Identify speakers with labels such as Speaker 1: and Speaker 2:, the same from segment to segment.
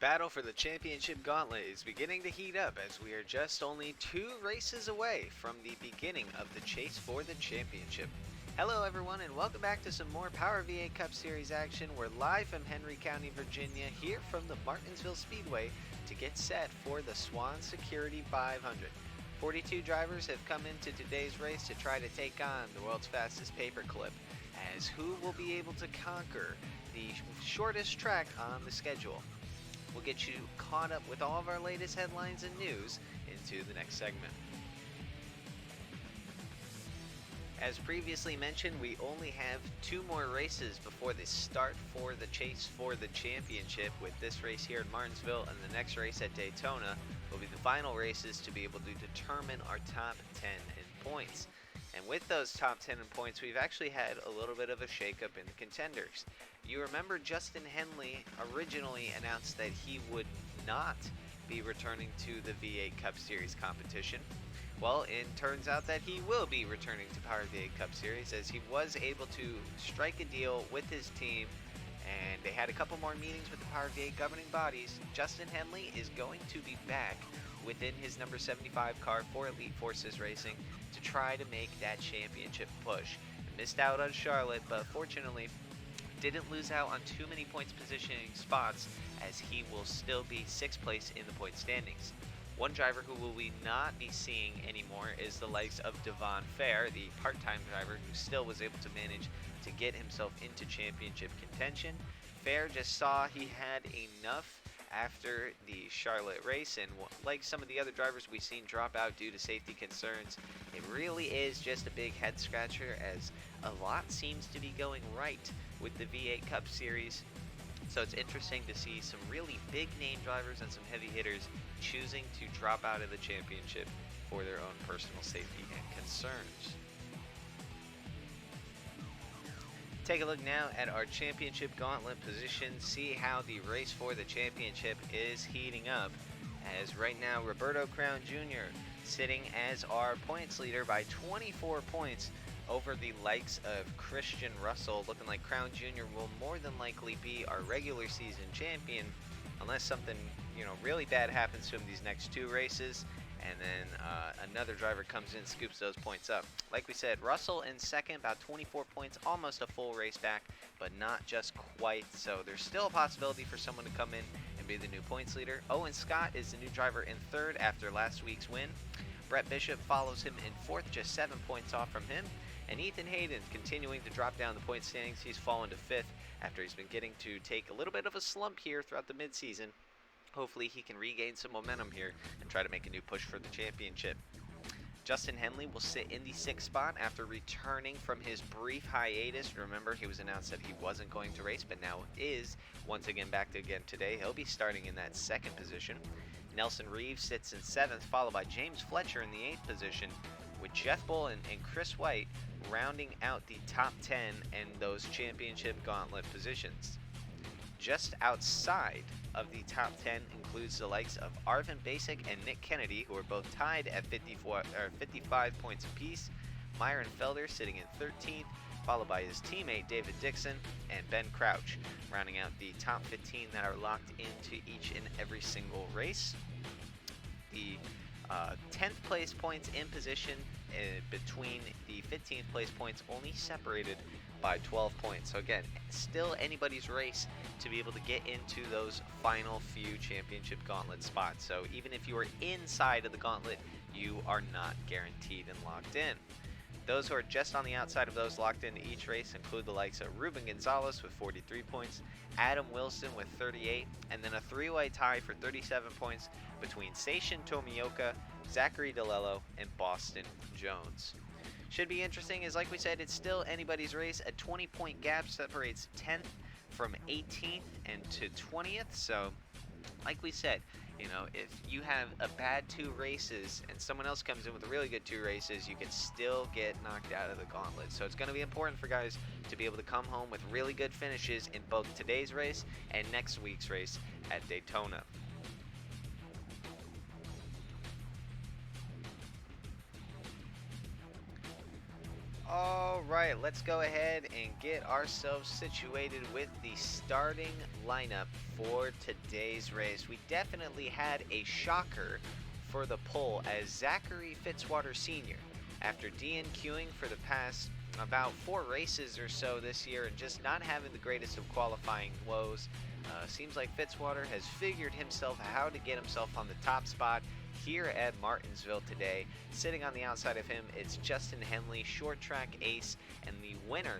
Speaker 1: battle for the Championship Gauntlet is beginning to heat up as we are just only 2 races away from the beginning of the chase for the championship. Hello everyone and welcome back to some more Power V8 Cup Series action. We're live from Henry County, Virginia, here from the Martinsville Speedway to get set for the Swann Security 500. 42 drivers have come into today's race to try to take on the world's fastest paperclip, as who will be able to conquer the shortest track on the schedule. We'll get you caught up with all of our latest headlines and news into the next segment. As previously mentioned, we only have 2 more races before the start for the chase for the championship, with this race here in Martinsville and the next race at Daytona will be the final races to be able to determine our top 10 in points. And with those top 10 in points, we've actually had a little bit of a shakeup in the contenders. You remember Justin Henley originally announced that he would not be returning to the V8 Cup Series competition. Well, it turns out that he will be returning to Power V8 Cup Series, as he was able to strike a deal with his team, and they had a couple more meetings with the Power V8 governing bodies. Justin Henley is going to be back within his number 75 car for Elite Forces Racing to try to make that championship push. Missed out on Charlotte, but fortunately didn't lose out on too many points positioning spots, as he will still be 6th place in the point standings. One driver who will we not be seeing anymore is the likes of Devon Fair, the part-time driver who still was able to manage to get himself into championship contention. Fair just saw he had enough after the Charlotte race, and like some of the other drivers we've seen drop out due to safety concerns, it really is just a big head scratcher, as a lot seems to be going right with the V8 Cup Series. So it's interesting to see some really big name drivers and some heavy hitters choosing to drop out of the championship for their own personal safety and concerns. Take a look now at our championship gauntlet position, see how the race for the championship is heating up, as right now Roberto Crown Jr. sitting as our points leader by 24 points over the likes of Christian Russell. Looking like Crown Jr. will more than likely be our regular season champion, unless something really bad happens to him these next 2 races, and then another driver comes in, scoops those points up. Like we said, Russell in second, about 24 points, almost a full race back, but not just quite. So there's still a possibility for someone to come in and be the new points leader. Owen Scott is the new driver in 3rd after last week's win. Brett Bishop follows him in 4th, just 7 points off from him. And Ethan Hayden continuing to drop down the point standings. He's fallen to 5th after he's been getting to take a little bit of a slump here throughout the midseason. Hopefully he can regain some momentum here and try to make a new push for the championship. Justin Henley will sit in the 6th spot after returning from his brief hiatus. Remember, he was announced that he wasn't going to race, but now is once again back again today. He'll be starting in that 2nd position. Nelson Reeves sits in 7th, followed by James Fletcher in the 8th position, with Jeff Bull and Chris White rounding out the top 10 and those championship gauntlet positions. Just outside of the top 10 includes the likes of Arvin Basic and Nick Kennedy, who are both tied at 55 points apiece. Myron Felder sitting in 13th, followed by his teammate David Dixon and Ben Crouch, rounding out the top 15 that are locked into each and every single race. The 10th place points in position between the 15th place points only separated by 12 points. So again, still anybody's race to be able to get into those final few championship gauntlet spots. So even if you are inside of the gauntlet, you are not guaranteed and locked in. Those who are just on the outside of those locked into each race include the likes of Ruben Gonzalez with 43 points, Adam Wilson with 38, and then a 3-way tie for 37 points between Seishin Tomioka, Zachary DeLello, and Boston Jones. Should be interesting, is like we said, it's still anybody's race. A 20-point gap separates 10th from 18th and to 20th. So like we said, if you have a bad 2 races and someone else comes in with a really good 2 races, you can still get knocked out of the gauntlet. So it's going to be important for guys to be able to come home with really good finishes in both today's race and next week's race at Daytona. Alright, let's go ahead and get ourselves situated with the starting lineup for today's race. We definitely had a shocker for the pole as Zachary Fitzwater Sr., after DNQing for the past about 4 races or so this year and just not having the greatest of qualifying woes, seems like Fitzwater has figured himself how to get himself on the top spot here at Martinsville today. Sitting on the outside of him, it's Justin Henley, short track ace and the winner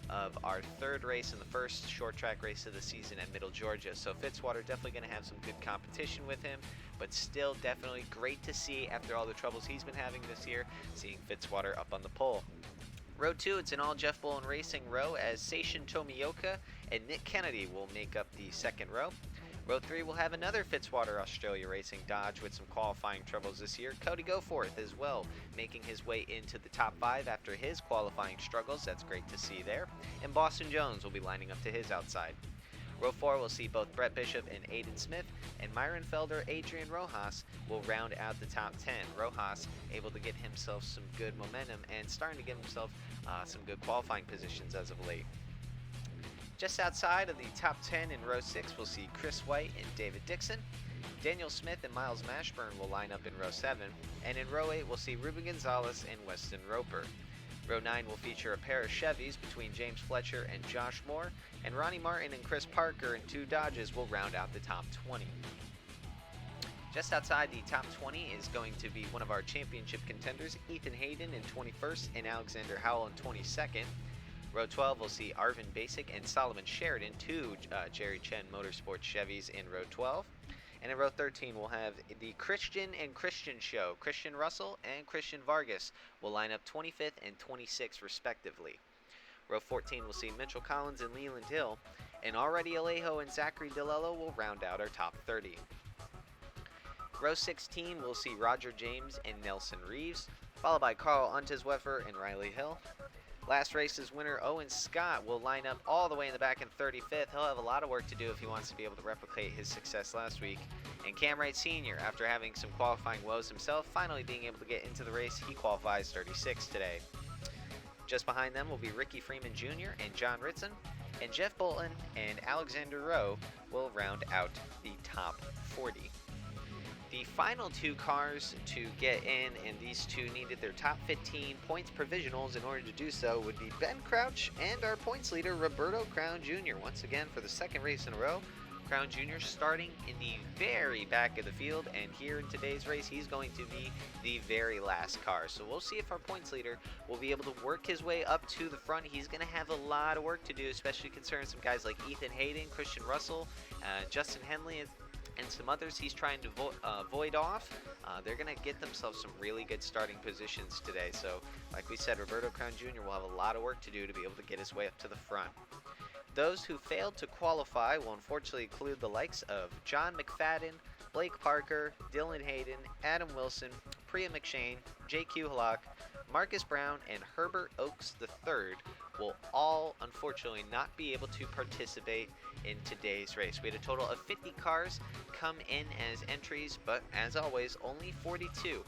Speaker 1: of our 3rd race in the first short track race of the season at Middle Georgia. So Fitzwater definitely going to have some good competition with him, but still definitely great to see after all the troubles he's been having this year, seeing Fitzwater up on the pole. Row 2, it's an all Jeff Bullen Racing row as Seishin Tomioka and Nick Kennedy will make up the 2nd row. Row 3 will have another Fitzwater Australia Racing Dodge with some qualifying troubles this year. Cody Goforth as well, making his way into the top 5 after his qualifying struggles. That's great to see there. And Boston Jones will be lining up to his outside. Row 4 will see both Brett Bishop and Aiden Smith, and Myron Felder, Adrian Rojas will round out the top 10. Rojas able to get himself some good momentum and starting to get himself some good qualifying positions as of late. Just outside of the top 10 in row 6, we'll see Chris White and David Dixon. Daniel Smith and Miles Mashburn will line up in row 7. And in row 8, we'll see Ruben Gonzalez and Weston Roper. Row 9 will feature a pair of Chevys between James Fletcher and Josh Moore. And Ronnie Martin and Chris Parker in 2 Dodges will round out the top 20. Just outside the top 20 is going to be one of our championship contenders, Ethan Hayden in 21st and Alexander Howell in 22nd. Row 12 will see Arvin Basic and Solomon Sheridan, 2 Jerry Chen Motorsports Chevys in row 12. And in row 13 we'll have the Christian and Christian show. Christian Russell and Christian Vargas will line up 25th and 26th respectively. Row 14 will see Mitchell Collins and Leland Hill, and already Alejo and Zachary DeLello will round out our top 30. Row 16 will see Roger James and Nelson Reeves, followed by Carl Untesweffer and Riley Hill. Last race's winner, Owen Scott, will line up all the way in the back in 35th. He'll have a lot of work to do if he wants to be able to replicate his success last week. And Cam Wright Sr., after having some qualifying woes himself, finally being able to get into the race, he qualifies 36th today. Just behind them will be Ricky Freeman Jr. and John Ritson, and Jeff Bolton and Alexander Rowe will round out the top 40. The final 2 cars to get in, and these 2 needed their top 15 points provisionals in order to do so, would be Ben Crouch and our points leader, Roberto Crown Jr. Once again, for the 2nd race in a row, Crown Jr. starting in the very back of the field, and here in today's race, he's going to be the very last car. So we'll see if our points leader will be able to work his way up to the front. He's going to have a lot of work to do, especially concerning some guys like Ethan Hayden, Christian Russell, Justin Henley, and some others he's trying to void off. They're going to get themselves some really good starting positions today. So, like we said, Roberto Crown Jr. will have a lot of work to do to be able to get his way up to the front. Those who failed to qualify will unfortunately include the likes of John McFadden, Blake Parker, Dylan Hayden, Adam Wilson, Priya McShane, J.Q. Halak, Marcus Brown, and Herbert Oakes III will all unfortunately not be able to participate in today's race. We had a total of 50 cars come in as entries, but as always, only 42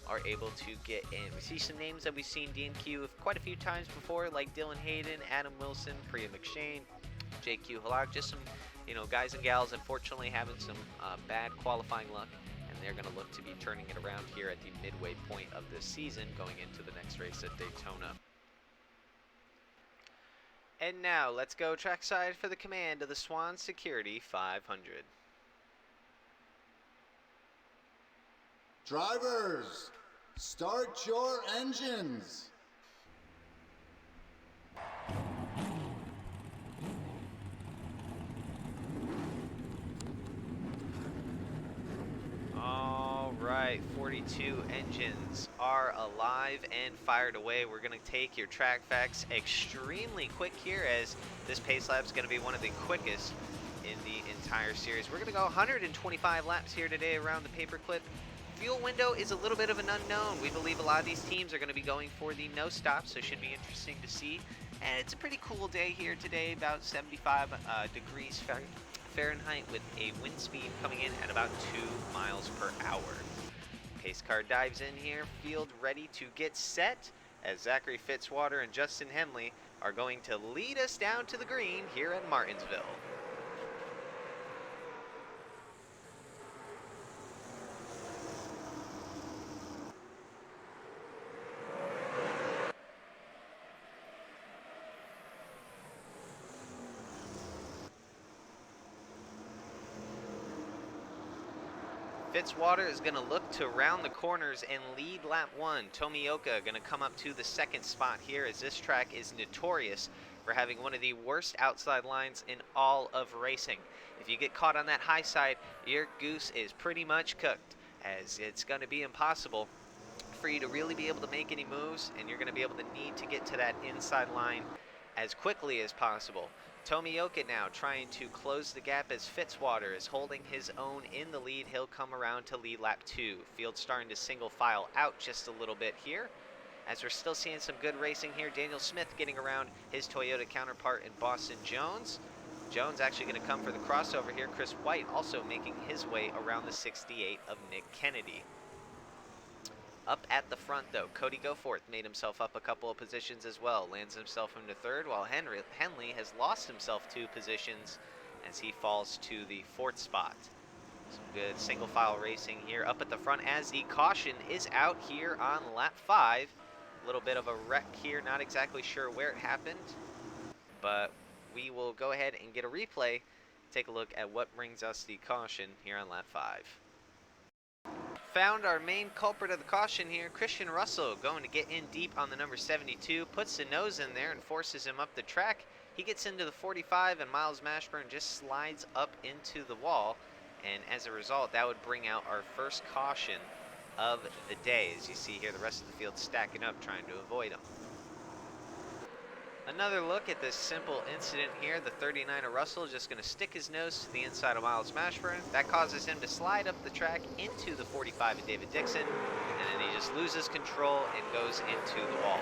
Speaker 1: are able to get in. We see some names that we've seen DNQ quite a few times before, like Dylan Hayden, Adam Wilson, Priya McShane, J.Q. Halak, just some guys and gals unfortunately having some bad qualifying luck, and they're going to look to be turning it around here at the midway point of this season going into the next race at Daytona. And now, let's go trackside for the command of the Swann Security 500.
Speaker 2: Drivers, start your engines.
Speaker 1: All right, 42 engines are alive and fired away. We're going to take your track facts extremely quick here, as this pace lap is going to be one of the quickest in the entire series. We're going to go 125 laps here today around the paperclip. Fuel window is a little bit of an unknown. We believe a lot of these teams are going to be going for the no stop, so it should be interesting to see. And it's a pretty cool day here today, about 75 degrees Fahrenheit with a wind speed coming in at about 2 miles per hour. Pace car dives in here, field ready to get set, as Zachary Fitzwater and Justin Henley are going to lead us down to the green here at Martinsville. Fitzwater is going to look to round the corners and lead lap 1. Tomioka going to come up to the second spot here, as this track is notorious for having one of the worst outside lines in all of racing. If you get caught on that high side, your goose is pretty much cooked, as it's going to be impossible for you to really be able to make any moves, and you're going to be able to need to get to that inside line as quickly as possible. Tomioka now trying to close the gap as Fitzwater is holding his own in the lead. He'll come around to lead lap 2. Field starting to single file out just a little bit here, as we're still seeing some good racing here. Daniel Smith getting around his Toyota counterpart in Boston Jones. Jones actually going to come for the crossover here. Chris White also making his way around the 68 of Nick Kennedy. Up at the front, though, Cody Goforth made himself up a couple of positions as well. Lands himself into third, while Henley has lost himself 2 positions as he falls to the 4th spot. Some good single file racing here up at the front, as the caution is out here on lap 5. A little bit of a wreck here, not exactly sure where it happened, but we will go ahead and get a replay. Take a look at what brings us the caution here on lap 5. Found our main culprit of the caution here. Christian Russell going to get in deep on the number 72, puts the nose in there and forces him up the track. He gets into the 45, and Miles Mashburn just slides up into the wall, and as a result, that would bring out our first caution of the day. As you see here, the rest of the field stacking up trying to avoid him. Another look at this simple incident here. The 39 of Russell just going to stick his nose to the inside of Miles Mashburn. That causes him to slide up the track into the 45 of David Dixon, and then he just loses control and goes into the wall.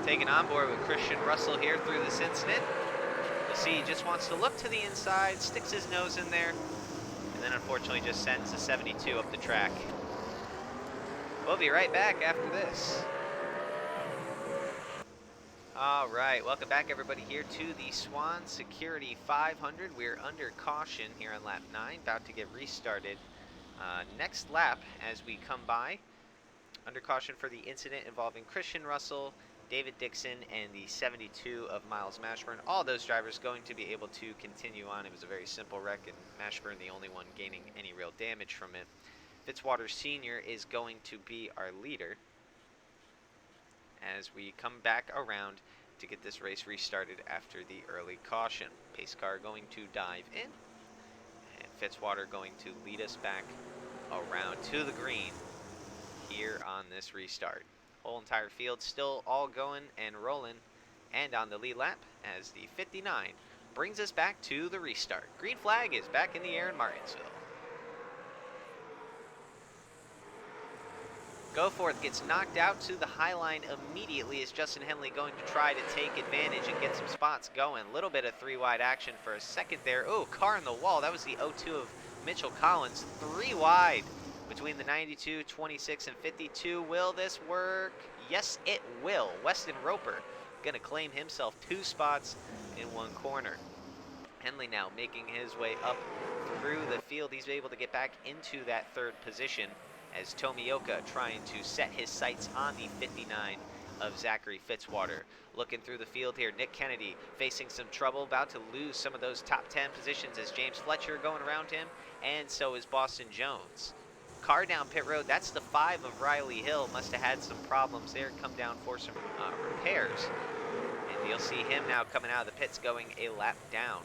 Speaker 1: Taken on board with Christian Russell here through this incident. You'll see he just wants to look to the inside, sticks his nose in there, and then unfortunately just sends the 72 up the track. We'll be right back after this. All right, welcome back everybody here to the Swann Security 500. We're under caution here on lap 9, about to get restarted next lap as we come by. Under caution for the incident involving Christian Russell, David Dixon, and the 72 of Miles Mashburn. All those drivers going to be able to continue on. It was a very simple wreck, and Mashburn the only one gaining any real damage from it. Fitzwater Sr. is going to be our leader as we come back around to get this race restarted after the early caution. Pace car going to dive in, and Fitzwater going to lead us back around to the green here on this restart. Whole entire field still all going and rolling, and on the lead lap as the 59 brings us back to the restart. Green flag is back in the air in Martinsville. Goforth gets knocked out to the high line immediately as Justin Henley going to try to take advantage and get some spots going. A little bit of 3-wide action for a second there. Oh, car in the wall. That was the 02 of Mitchell Collins. 3 wide between the 92, 26, and 52. Will this work? Yes, it will. Weston Roper going to claim himself 2 spots in 1 corner. Henley now making his way up through the field. He's able to get back into that 3rd position, as Tomioka trying to set his sights on the 59 of Zachary Fitzwater. Looking through the field here, Nick Kennedy facing some trouble, about to lose some of those top 10 positions as James Fletcher going around him, and so is Boston Jones. Car down pit road, that's the 5 of Riley Hill. Must have had some problems there, come down for some repairs. And you'll see him now coming out of the pits going a lap down.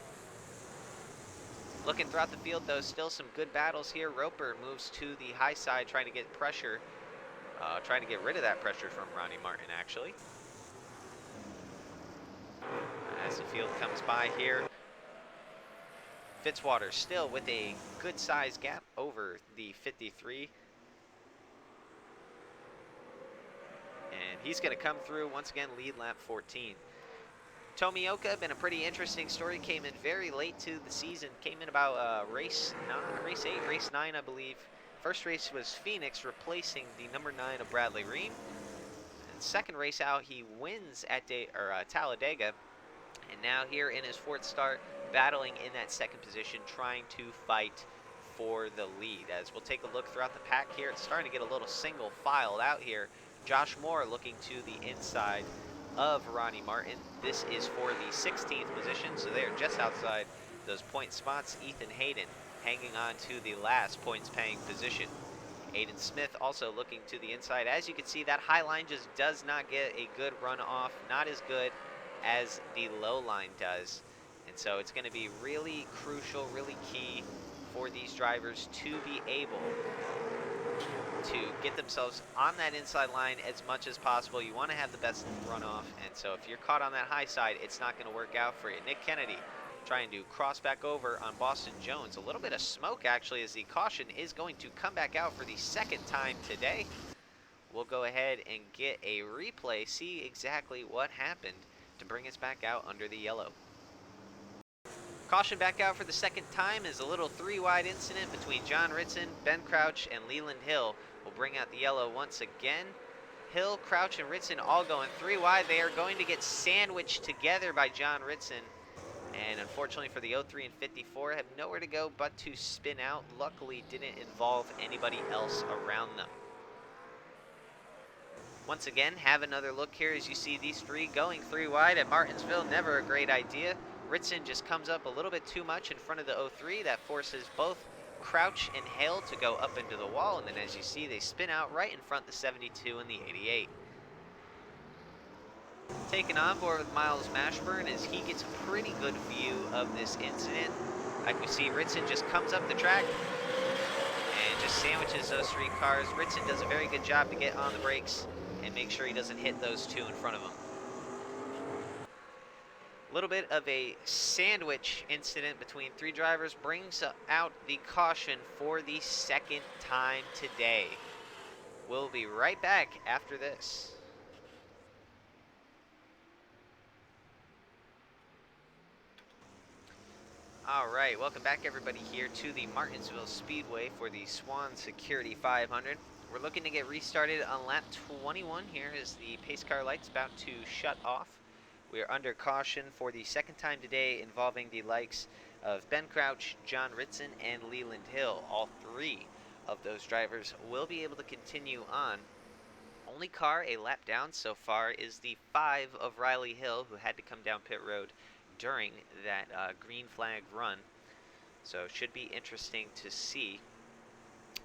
Speaker 1: Looking throughout the field, though, still some good battles here. Roper moves to the high side, trying to get pressure, trying to get rid of that pressure from Ronnie Martin, actually. As the field comes by here, Fitzwater still with a good size gap over the 53. And he's going to come through, once again, lead lap 14. Tomioka, been a pretty interesting story. Came in very late to the season. Came in about race 8, race 9, I believe. First race was Phoenix replacing the number 9 of Bradley Ream. And second race out, he wins at Talladega. And now here in his fourth start, battling in that second position, trying to fight for the lead. As we'll take a look throughout the pack here, it's starting to get a little single filed out here. Josh Moore looking to the inside of Ronnie Martin. This is for the 16th position, so they're just outside those point spots. Ethan Hayden hanging on to the last points paying position. Aiden Smith also looking to the inside. As you can see, that high line just does not get a good run off, not as good as the low line does. And so it's going to be really crucial, really key for these drivers to be able to get themselves on that inside line as much as possible. You want to have the best runoff, and so if you're caught on that high side, it's not going to work out for you. Nick Kennedy trying to cross back over on Boston Jones. A little bit of smoke, actually, as the caution is going to come back out for the second time today. We'll go ahead and get a replay, see exactly what happened to bring us back out under the yellow. Caution back out for the second time is a little 3-wide incident between John Ritson, Ben Crouch, and Leland Hill. Will bring out the yellow once again. Hill, Crouch, and Ritson all going 3-wide. They are going to get sandwiched together by John Ritson. And unfortunately for the 03 and 54, have nowhere to go but to spin out. Luckily, didn't involve anybody else around them. Once again, have another look here as you see these three going 3-wide at Martinsville. Never a great idea. Ritson just comes up a little bit too much in front of the 03. That forces both Crouch and Hale to go up into the wall. And then as you see, they spin out right in front the 72 and the 88. Taken on board with Miles Mashburn as he gets a pretty good view of this incident. Like we see, Ritson just comes up the track and just sandwiches those three cars. Ritson does a very good job to get on the brakes and make sure he doesn't hit those two in front of him. A little bit of a sandwich incident between three drivers brings out the caution for the second time today. We'll be right back after this. All right, welcome back everybody here to the Martinsville Speedway for the Swann Security 500. We're looking to get restarted on lap 21 here as the pace car light's about to shut off. We are under caution for the second time today involving the likes of Ben Crouch, John Ritson, and Leland Hill. All three of those drivers will be able to continue on. Only car a lap down so far is the 5 of Riley Hill, who had to come down pit road during that green flag run. So it should be interesting to see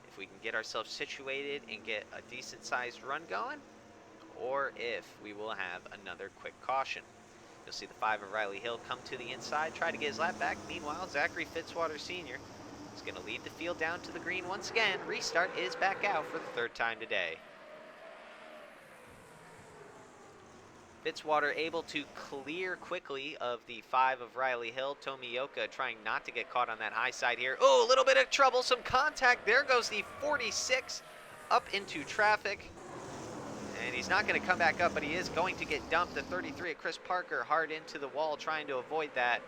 Speaker 1: if we can get ourselves situated and get a decent sized run going, or if we will have another quick caution. You'll see the 5 of Riley Hill come to the inside, try to get his lap back. Meanwhile, Zachary Fitzwater Sr. is going to lead the field down to the green once again. Restart is back out for the third time today. Fitzwater able to clear quickly of the 5 of Riley Hill. Tomioka trying not to get caught on that high side here. Oh, a little bit of trouble, some contact. There goes the 46 up into traffic. And he's not going to come back up, but he is going to get dumped. The 33 of Chris Parker hard into the wall, trying to avoid that.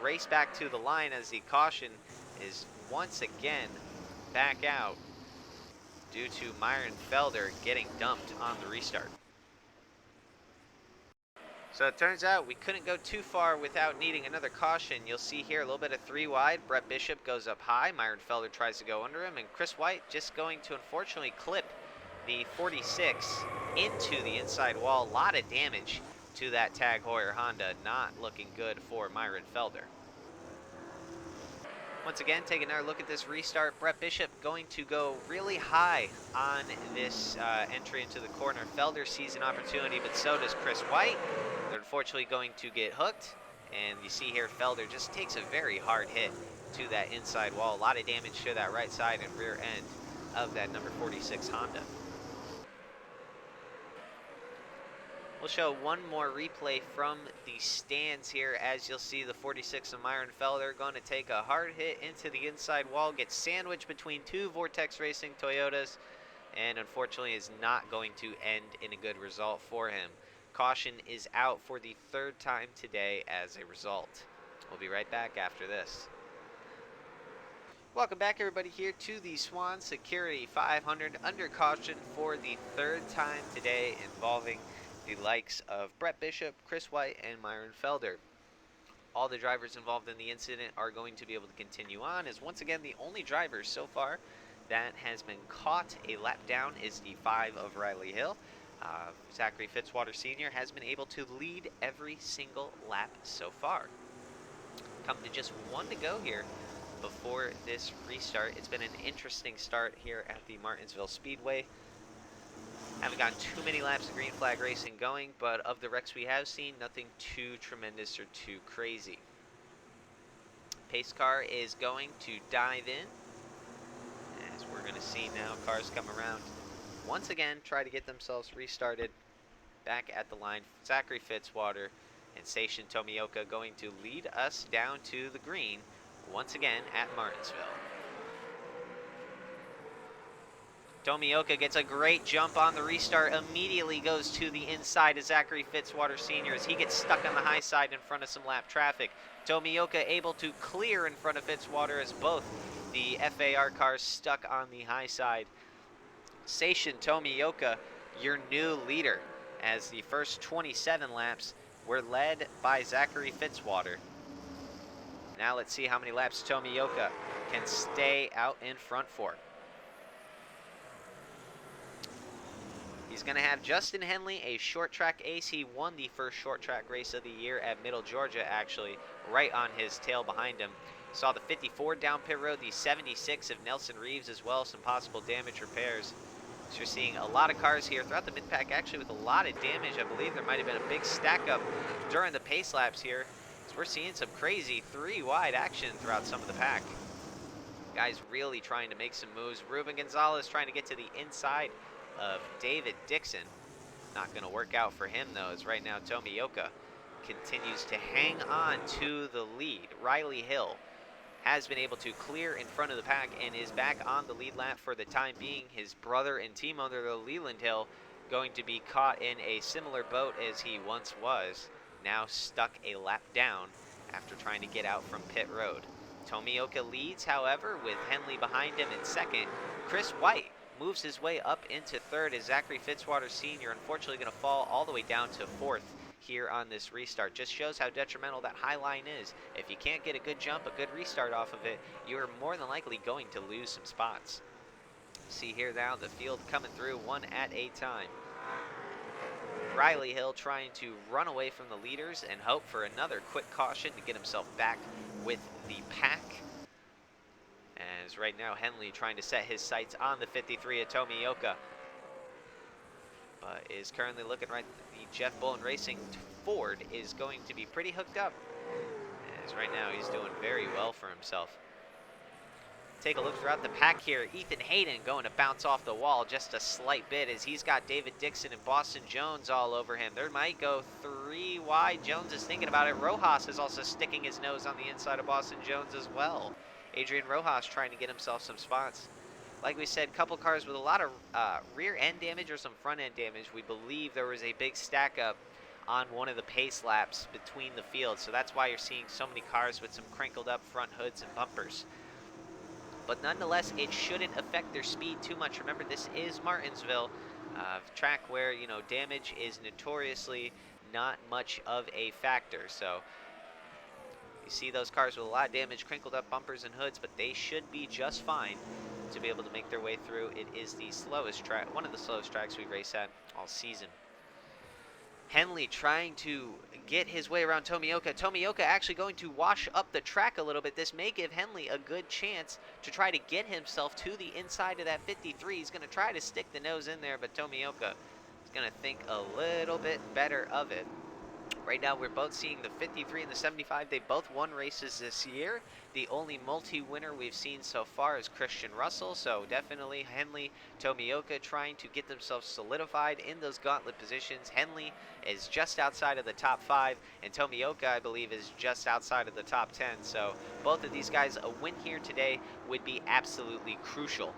Speaker 1: Race back to the line as the caution is once again back out due to Myron Felder getting dumped on the restart. So it turns out we couldn't go too far without needing another caution. You'll see here a little bit of 3-wide. Brett Bishop goes up high. Myron Felder tries to go under him, and Chris White just going to unfortunately clip the 46 into the inside wall. A lot of damage to that Tag Heuer Honda. Not looking good for Myron Felder. Once again, taking another look at this restart. Brett Bishop going to go really high on this entry into the corner. Felder sees an opportunity, but so does Chris White. They're unfortunately going to get hooked. And you see here, Felder just takes a very hard hit to that inside wall. A lot of damage to that right side and rear end of that number 46 Honda. We'll show one more replay from the stands here, as you'll see the 46 of Myron Felder going to take a hard hit into the inside wall, gets sandwiched between two Vortex Racing Toyotas, and unfortunately is not going to end in a good result for him. Caution is out for the third time today as a result. We'll be right back after this. Welcome back, everybody, here to the Swann Security 500 under caution for the third time today, involving the likes of Brett Bishop, Chris White, and Myron Felder. All the drivers involved in the incident are going to be able to continue on, as once again the only driver so far that has been caught a lap down is the 5 of Riley Hill. Zachary Fitzwater Sr. has been able to lead every single lap so far. Come to just one to go here before this restart. It's been an interesting start here at the Martinsville Speedway. Haven't gotten too many laps of green flag racing going, but of the wrecks we have seen, nothing too tremendous or too crazy. Pace car is going to dive in, as we're going to see now cars come around once again, try to get themselves restarted back at the line. Zachary Fitzwater and Seishin Tomioka going to lead us down to the green once again at Martinsville. Tomioka gets a great jump on the restart, immediately goes to the inside of Zachary Fitzwater Sr. as he gets stuck on the high side in front of some lap traffic. Tomioka able to clear in front of Fitzwater as both the FAR cars stuck on the high side. Seishin Tomioka, your new leader, as the first 27 laps were led by Zachary Fitzwater. Now let's see how many laps Tomioka can stay out in front for. He's going to have Justin Henley, a short track ace. He won the first short track race of the year at Middle Georgia, actually, right on his tail behind him. Saw the 54 down pit road, the 76 of Nelson Reeves as well, some possible damage repairs. So you're seeing a lot of cars here throughout the mid-pack, actually with a lot of damage. I believe there might have been a big stack up during the pace laps here. So we're seeing some crazy three-wide action throughout some of the pack. Guys really trying to make some moves. Ruben Gonzalez trying to get to the inside of David Dixon. Not going to work out for him, though, as right now Tomioka continues to hang on to the lead. Riley Hill has been able to clear in front of the pack and is back on the lead lap for the time being. His brother and team owner, Leland Hill, going to be caught in a similar boat as he once was, now stuck a lap down after trying to get out from pit road. Tomioka leads, however, with Henley behind him in second. Chris White moves his way up into third as Zachary Fitzwater Sr. unfortunately going to fall all the way down to fourth here on this restart. Just shows how detrimental that high line is. If you can't get a good jump, a good restart off of it, you're more than likely going to lose some spots. See here now the field coming through one at a time. Riley Hill trying to run away from the leaders and hope for another quick caution to get himself back with the pack. As right now Henley trying to set his sights on the 53 of Tomioka, but is currently looking right. The Jeff Bullen Racing Ford is going to be pretty hooked up, as right now he's doing very well for himself. Take a look throughout the pack here. Ethan Hayden going to bounce off the wall just a slight bit as he's got David Dixon and Boston Jones all over him. There might go three wide. Jones is thinking about it. Rojas is also sticking his nose on the inside of Boston Jones as well. Adrian Rojas trying to get himself some spots. Like we said, couple cars with a lot of rear end damage or some front end damage. We believe there was a big stack up on one of the pace laps between the fields. So that's why you're seeing so many cars with some crinkled up front hoods and bumpers. But nonetheless, it shouldn't affect their speed too much. Remember, this is Martinsville, track where, you know, damage is notoriously not much of a factor. So you see those cars with a lot of damage, crinkled up bumpers and hoods, but they should be just fine to be able to make their way through. It is the slowest track, one of the slowest tracks we race at all season. Henley trying to get his way around Tomioka. Tomioka actually going to wash up the track a little bit. This may give Henley a good chance to try to get himself to the inside of that 53. He's going to try to stick the nose in there, but Tomioka is going to think a little bit better of it. Right now, we're both seeing the 53 and the 75. They both won races this year. The only multi-winner we've seen so far is Christian Russell, so definitely Henley, Tomioka trying to get themselves solidified in those gauntlet positions. Henley is just outside of the top 5, and Tomioka, I believe, is just outside of the top 10. So both of these guys, a win here today would be absolutely crucial.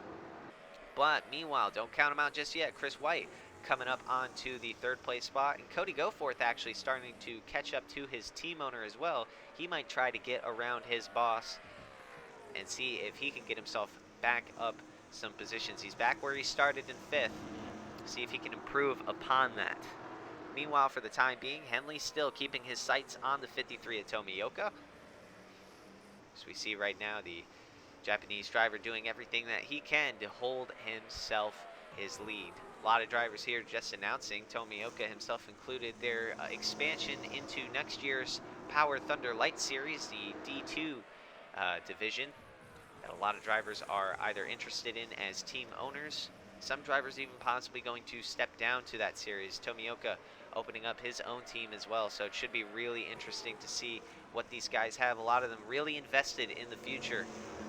Speaker 1: But meanwhile, don't count them out just yet. Chris White coming up onto the third place spot, and Cody Goforth actually starting to catch up to his team owner as well. He might try to get around his boss and see if he can get himself back up some positions. He's back where he started in 5th. See if he can improve upon that. Meanwhile, for the time being, Henley still keeping his sights on the 53 at Tomioka. As we see right now, the Japanese driver doing everything that he can to hold himself his lead. A lot of drivers here just announcing, Tomioka himself included, their expansion into next year's Power Thunder Light Series, the D2 division, that a lot of drivers are either interested in as team owners. Some drivers even possibly going to step down to that series. Tomioka opening up his own team as well, so it should be really interesting to see what these guys have. A lot of them really invested in the future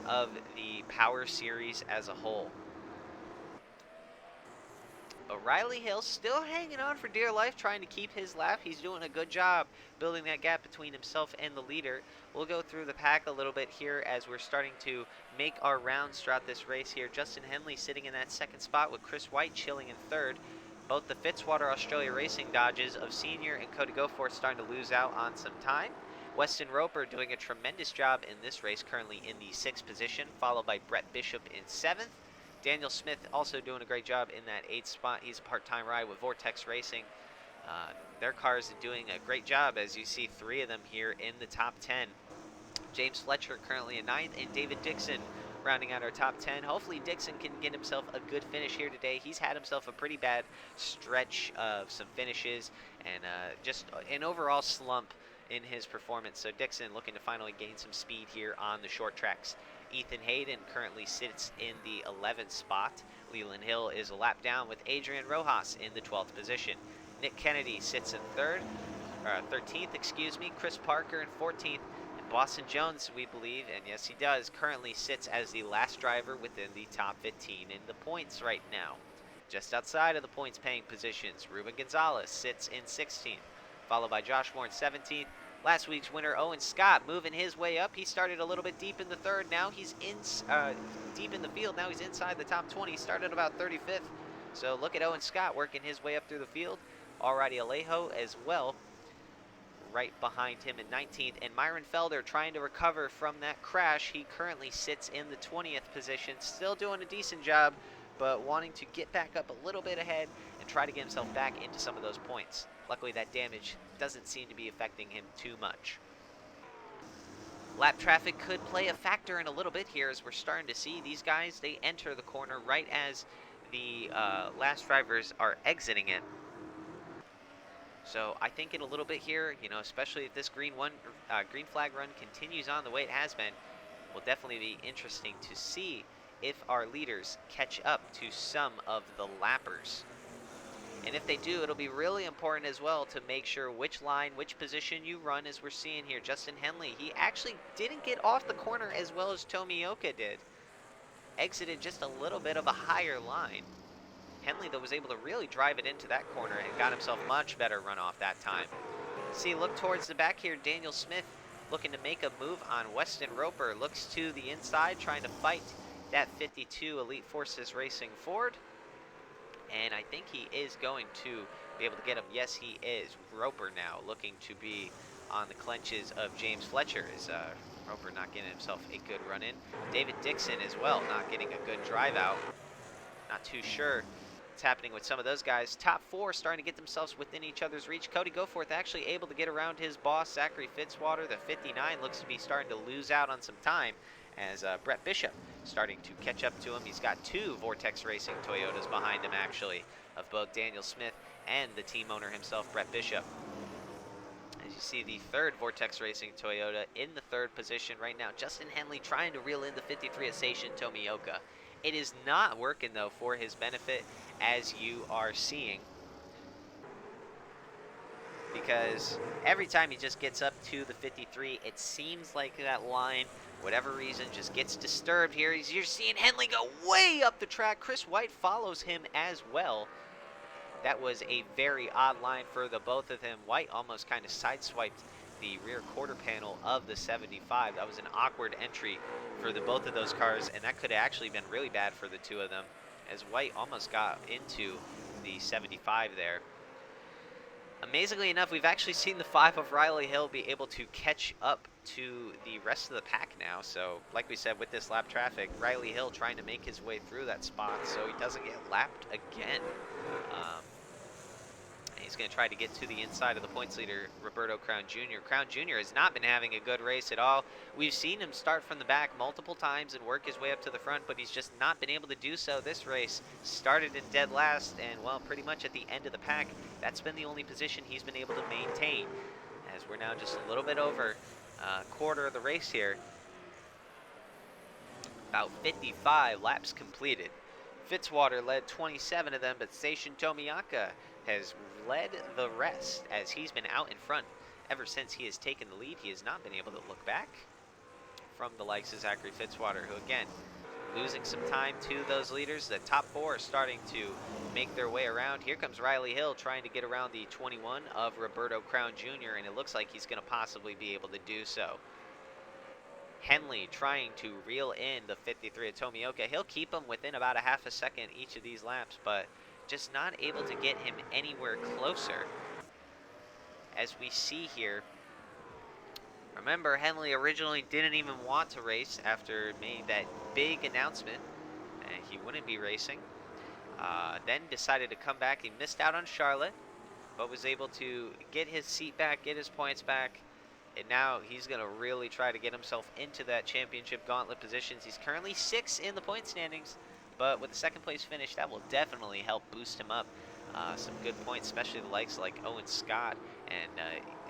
Speaker 1: of the Power Series as a whole. But Riley Hill still hanging on for dear life, trying to keep his lap. He's doing a good job building that gap between himself and the leader. We'll go through the pack a little bit here as we're starting to make our rounds throughout this race here. Justin Henley sitting in that 2nd spot with Chris White chilling in 3rd. Both the Fitzwater Australia Racing Dodges of Senior and Cody Goforth starting to lose out on some time. Weston Roper doing a tremendous job in this race, currently in the 6th position, followed by Brett Bishop in 7th. Daniel Smith also doing a great job in that 8th spot. He's a part-time ride with Vortex Racing. Their cars are doing a great job, as you see 3 of them here in the top 10. James Fletcher currently in 9th, and David Dixon rounding out our top 10. Hopefully Dixon can get himself a good finish here today. He's had himself a pretty bad stretch of some finishes and just an overall slump in his performance. So Dixon looking to finally gain some speed here on the short tracks. Ethan Hayden currently sits in the 11th spot. Leland Hill is a lap down with Adrian Rojas in the 12th position. Nick Kennedy sits in 13th, excuse me. Chris Parker in 14th. And Boston Jones, we believe, and yes he does, currently sits as the last driver within the top 15 in the points right now. Just outside of the points paying positions, Ruben Gonzalez sits in 16th, followed by Josh Moore in 17th. Last week's winner, Owen Scott, moving his way up. He started a little bit deep in the 3rd. Now he's deep in the field. Now he's inside the top 20. He started about 35th. So look at Owen Scott working his way up through the field. Alrighty, Alejo as well, right behind him in 19th. And Myron Felder trying to recover from that crash. He currently sits in the 20th position. Still doing a decent job, but wanting to get back up a little bit ahead and try to get himself back into some of those points. Luckily, that damage doesn't seem to be affecting him too much. Lap traffic could play a factor in a little bit here, as we're starting to see these guys, they enter the corner right as the last drivers are exiting it. So I think in a little bit here, you know, especially if this green flag run continues on the way it has been, will definitely be interesting to see if our leaders catch up to some of the lappers. And if they do, it'll be really important as well to make sure which line, which position you run, as we're seeing here. Justin Henley, he actually didn't get off the corner as well as Tomioka did. Exited just a little bit of a higher line. Henley, though, was able to really drive it into that corner and got himself much better runoff that time. See, look towards the back here. Daniel Smith looking to make a move on Weston Roper. Looks to the inside, trying to fight that 52 Elite Forces Racing Ford. And I think he is going to be able to get him. Yes, he is. Roper now looking to be on the clenches of James Fletcher. Is Roper not getting himself a good run in? David Dixon as well, not getting a good drive out. Not too sure what's happening with some of those guys. Top 4 starting to get themselves within each other's reach. Cody Goforth actually able to get around his boss, Zachary Fitzwater. The 59 looks to be starting to lose out on some time, as Brett Bishop starting to catch up to him. He's got 2 Vortex Racing Toyotas behind him, actually, of both Daniel Smith and the team owner himself, Brett Bishop. As you see, the 3rd Vortex Racing Toyota in the 3rd position right now. Justin Henley trying to reel in the 53 of Seishin Tomioka. It is not working, though, for his benefit, as you are seeing, because every time he just gets up to the 53, it seems like that line, whatever reason, just gets disturbed here. You're seeing Henley go way up the track. Chris White follows him as well. That was a very odd line for the both of them. White almost kind of sideswiped the rear quarter panel of the 75. That was an awkward entry for the both of those cars, and that could have actually been really bad for the 2 of them, as White almost got into the 75 there. Amazingly enough, we've actually seen the 5 of Riley Hill be able to catch up to the rest of the pack now. So like we said, with this lap traffic, Riley Hill trying to make his way through that spot so he doesn't get lapped again. He's going to try to get to the inside of the points leader, Roberto Crown Jr. Crown Jr. has not been having a good race at all. We've seen him start from the back multiple times and work his way up to the front, but he's just not been able to do so this race. Started in dead last, and well, pretty much at the end of the pack, that's been the only position he's been able to maintain. As we're now just a little bit over a quarter of the race here. About 55 laps completed. Fitzwater led 27 of them, but Seishin Tomiyaka has led the rest as he's been out in front ever since he has taken the lead. He has not been able to look back from the likes of Zachary Fitzwater, who again, losing some time to those leaders. The top four are starting to make their way around. Here comes Riley Hill trying to get around the 21 of Roberto Crown Jr., and it looks like he's going to possibly be able to do so. Henley trying to reel in the 53 of Tomioka. He'll keep him within about a half a second each of these laps, but just not able to get him anywhere closer. As we see here, remember, Henley originally didn't even want to race after made that big announcement. He wouldn't be racing. Then decided to come back. He missed out on Charlotte, but was able to get his seat back, get his points back. And now he's going to really try to get himself into that championship gauntlet positions. He's currently 6th in the point standings, but with the second place finish, that will definitely help boost him up. Some good points, especially the likes like Owen Scott and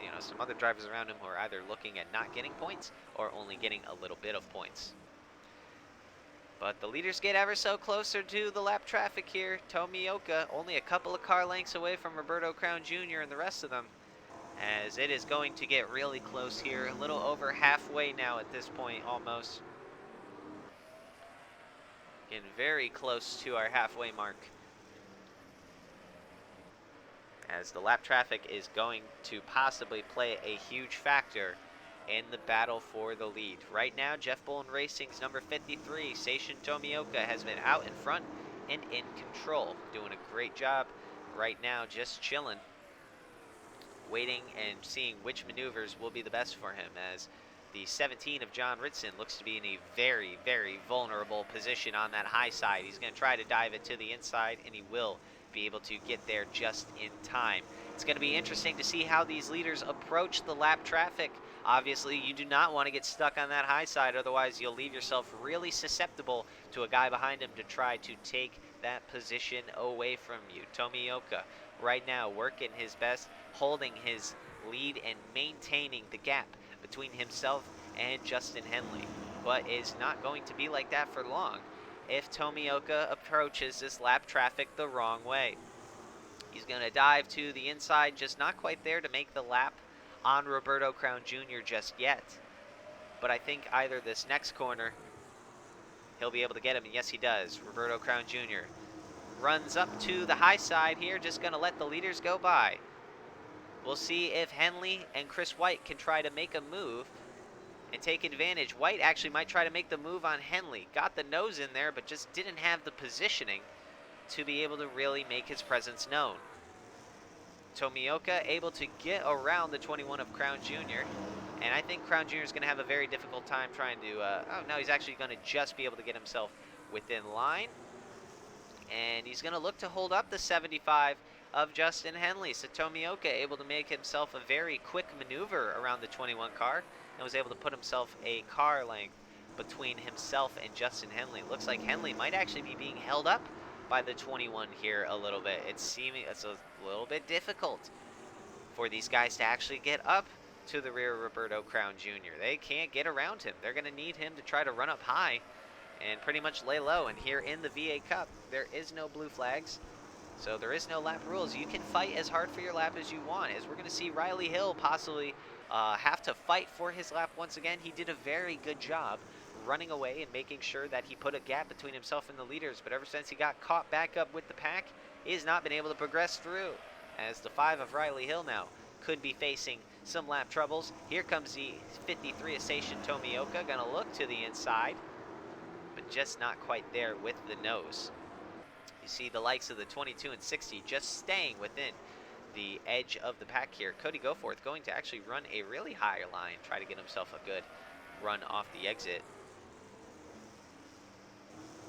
Speaker 1: you know, some other drivers around him who are either looking at not getting points or only getting a little bit of points. But the leaders get ever so closer to the lap traffic here. Tomioka only a couple of car lengths away from Roberto Crown Jr. and the rest of them, as it is going to get really close here. A little over halfway now at this point, almost. Getting very close to our halfway mark, as the lap traffic is going to possibly play a huge factor in the battle for the lead. Right now, Jeff Bullen Racing's number 53, Seishin Tomioka, has been out in front and in control. Doing a great job right now, just chilling, waiting and seeing which maneuvers will be the best for him, as the 17 of John Ritson looks to be in a very, very vulnerable position on that high side. He's going to try to dive it to the inside, and he will be able to get there just in time. It's going to be interesting to see how these leaders approach the lap traffic. Obviously, you do not want to get stuck on that high side, otherwise you'll leave yourself really susceptible to a guy behind him to try to take that position away from you. Tomioka right now working his best, holding his lead and maintaining the gap between himself and Justin Henley, but is not going to be like that for long if Tomioka approaches this lap traffic the wrong way. He's going to dive to the inside, just not quite there to make the lap on Roberto Crown Jr. just yet. But I think either this next corner, he'll be able to get him, and yes he does. Roberto Crown Jr. runs up to the high side here, just going to let the leaders go by. We'll see if Henley and Chris White can try to make a move and take advantage. White actually might try to make the move on Henley. Got the nose in there, but just didn't have the positioning to be able to really make his presence known. Tomioka able to get around the 21 of Crown Jr. And I think Crown Jr. is going to have a very difficult time trying to... oh, no, he's actually going to just be able to get himself within line. And he's going to look to hold up the 75 of Justin Henley. So Tomioka able to make himself a very quick maneuver around the 21 car and was able to put himself a car length between himself and Justin Henley. Looks like Henley might actually be being held up by the 21 here a little bit. It's a little bit difficult for these guys to actually get up to the rear of Roberto Crown Jr. They can't get around him. They're going to need him to try to run up high and pretty much lay low. And here in the VA Cup, there is no blue flags, so there is no lap rules. You can fight as hard for your lap as you want, as we're going to see Riley Hill possibly have to fight for his lap once again. He did a very good job running away and making sure that he put a gap between himself and the leaders, but ever since he got caught back up with the pack, he has not been able to progress through, as the 5 of Riley Hill now could be facing some lap troubles. Here comes the 53 of Seishin Tomioka, gonna look to the inside, but just not quite there with the nose. You see the likes of the 22 and 60 just staying within the edge of the pack here. Cody Goforth going to actually run a really high line, try to get himself a good run off the exit.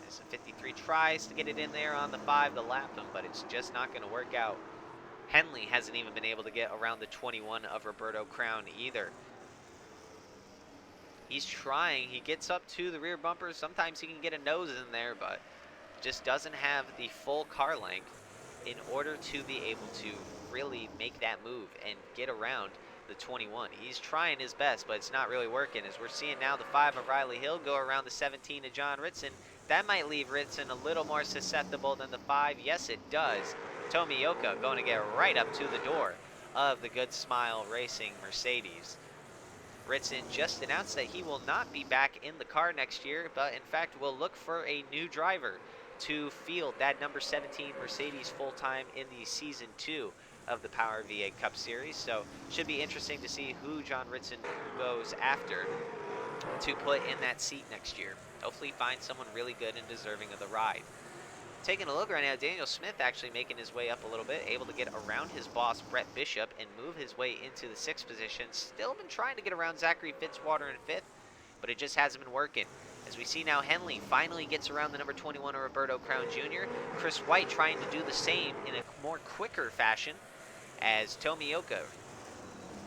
Speaker 1: As the 53 tries to get it in there on the 5 to lap him, but it's just not going to work out. Henley hasn't even been able to get around the 21 of Roberto Crown either. He's trying. He gets up to the rear bumper. Sometimes he can get a nose in there, but just doesn't have the full car length in order to be able to really make that move and get around the 21. He's trying his best, but it's not really working. As we're seeing now the 5 of Riley Hill go around the 17 of John Ritson. That might leave Ritson a little more susceptible than the 5. Yes, it does. Tomioka going to get right up to the door of the Good Smile Racing Mercedes. Ritson just announced that he will not be back in the car next year, but in fact will look for a new driver to field that number 17 Mercedes full-time in the Season 2 of the Power V8 Cup Series. So should be interesting to see who John Ritson goes after to put in that seat next year. Hopefully find someone really good and deserving of the ride. Taking a look right now, Daniel Smith actually making his way up a little bit, able to get around his boss, Brett Bishop, and move his way into the 6th position. Still been trying to get around Zachary Fitzwater in 5th, but it just hasn't been working. As we see now, Henley finally gets around the number 21 of Roberto Crown Jr. Chris White trying to do the same in a more quicker fashion, as Tomioka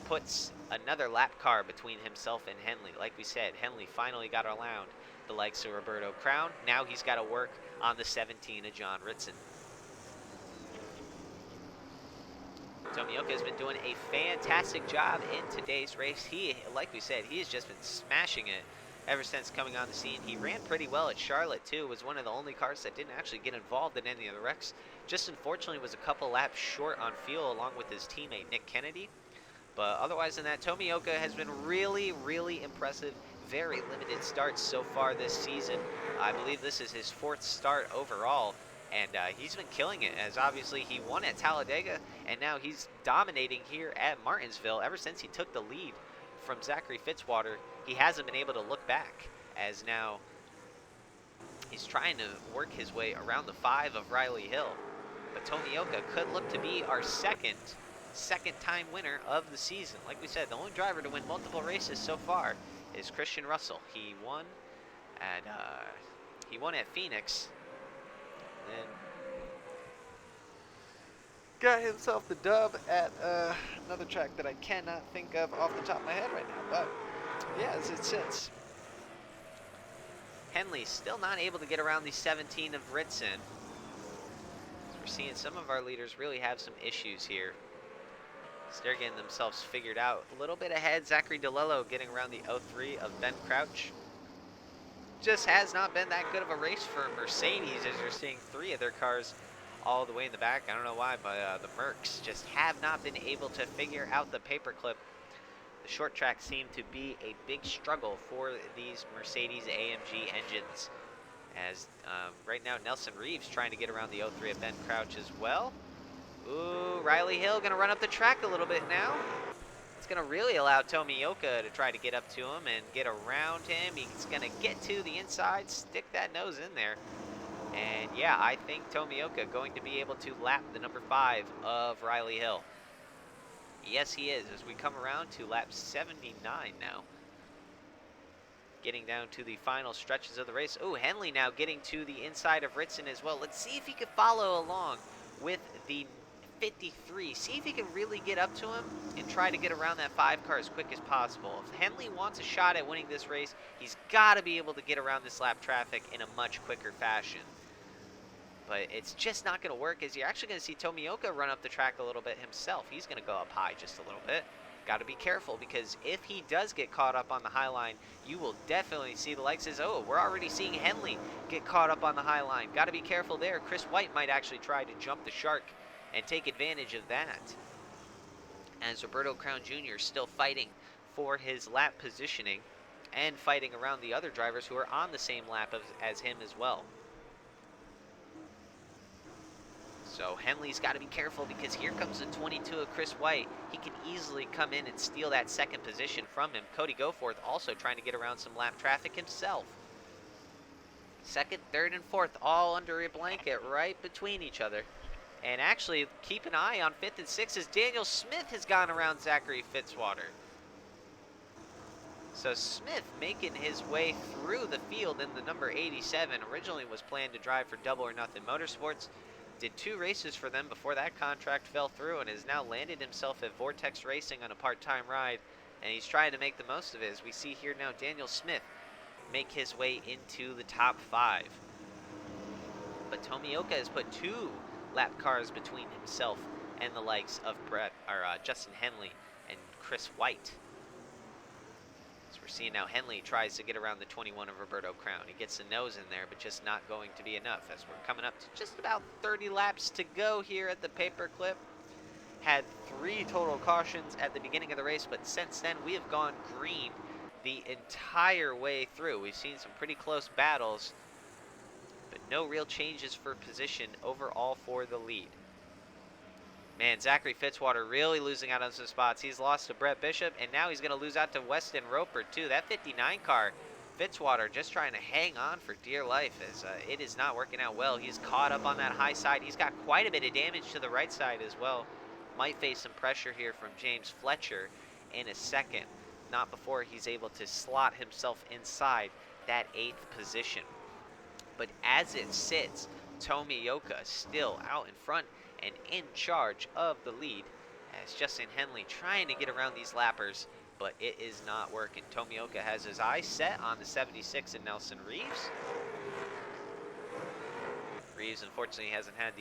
Speaker 1: puts another lap car between himself and Henley. Like we said, Henley finally got around the likes of Roberto Crown. Now he's got to work on the 17 of John Ritson. Tomioka has been doing a fantastic job in today's race. He, like we said, he has just been smashing it ever since coming on the scene. He ran pretty well at Charlotte too, was one of the only cars that didn't actually get involved in any of the wrecks. Just unfortunately was a couple laps short on fuel along with his teammate Nick Kennedy. But otherwise than that, Tomioka has been really, really impressive. Very limited starts so far this season. I believe this is his 4th start overall, and he's been killing it, as obviously he won at Talladega, and now he's dominating here at Martinsville. Ever since he took the lead from Zachary Fitzwater, he hasn't been able to look back, as now he's trying to work his way around the 5 of Riley Hill. But Tomioka could look to be our second time winner of the season. Like we said, the only driver to win multiple races so far is Christian Russell. He won at Phoenix, then got himself the dub at another track that I cannot think of off the top of my head right now. But yeah, as it sits, Henley still not able to get around the 17 of Ritson. We're seeing some of our leaders really have some issues here. They're getting themselves figured out. A little bit ahead, Zachary DeLello getting around the 03 of Ben Crouch. Just has not been that good of a race for Mercedes, as you're seeing 3 of their cars all the way in the back. I don't know why, but the Mercs just have not been able to figure out the paperclip. The short tracks seem to be a big struggle for these Mercedes AMG engines. As right now, Nelson Reeves trying to get around the 03 of Ben Crouch as well. Ooh, Riley Hill going to run up the track a little bit now. It's going to really allow Tomioka to try to get up to him and get around him. He's going to get to the inside, stick that nose in there. And yeah, I think Tomioka going to be able to lap the number 5 of Riley Hill. Yes, he is, as we come around to lap 79 now. Getting down to the final stretches of the race. Oh, Henley now getting to the inside of Ritson as well. Let's see if he can follow along with the 53. See if he can really get up to him and try to get around that 5 car as quick as possible. If Henley wants a shot at winning this race, he's got to be able to get around this lap traffic in a much quicker fashion. But it's just not going to work, as you're actually going to see Tomioka run up the track a little bit himself. He's going to go up high just a little bit. Got to be careful, because if he does get caught up on the high line, you will definitely see the likes as, oh, we're already seeing Henley get caught up on the high line. Got to be careful there. Chris White might actually try to jump the shark and take advantage of that, as Roberto Crown Jr. still fighting for his lap positioning and fighting around the other drivers who are on the same lap as him as well. So Henley's got to be careful, because here comes the 22 of Chris White. He can easily come in and steal that 2nd position from him. Cody Goforth also trying to get around some lap traffic himself. 2nd, 3rd, and 4th all under a blanket right between each other. And actually, keep an eye on 5th and 6th as Daniel Smith has gone around Zachary Fitzwater. So Smith making his way through the field in the number 87. Originally was planned to drive for Double or Nothing Motorsports. Did 2 races for them before that contract fell through and has now landed himself at Vortex Racing on a part-time ride. And he's trying to make the most of it. As we see here now, Daniel Smith make his way into the top 5. But Tomioka has put 2 lap cars between himself and the likes of Justin Henley and Chris White. As we're seeing now, Henley tries to get around the 21 of Roberto Crown. He gets the nose in there, but just not going to be enough. As we're coming up to just about 30 laps to go here at the paperclip. Had 3 total cautions at the beginning of the race, but since then we have gone green the entire way through. We've seen some pretty close battles, but no real changes for position overall for the lead. Man, Zachary Fitzwater really losing out on some spots. He's lost to Brett Bishop, and now he's going to lose out to Weston Roper, too. That 59 car, Fitzwater just trying to hang on for dear life as it is not working out well. He's caught up on that high side. He's got quite a bit of damage to the right side as well. Might face some pressure here from James Fletcher in a second. Not before he's able to slot himself inside that 8th position. But as it sits, Tomioka still out in front and in charge of the lead as Justin Henley trying to get around these lappers, but it is not working. Tomioka has his eyes set on the 76 and Nelson Reeves. Reeves unfortunately hasn't had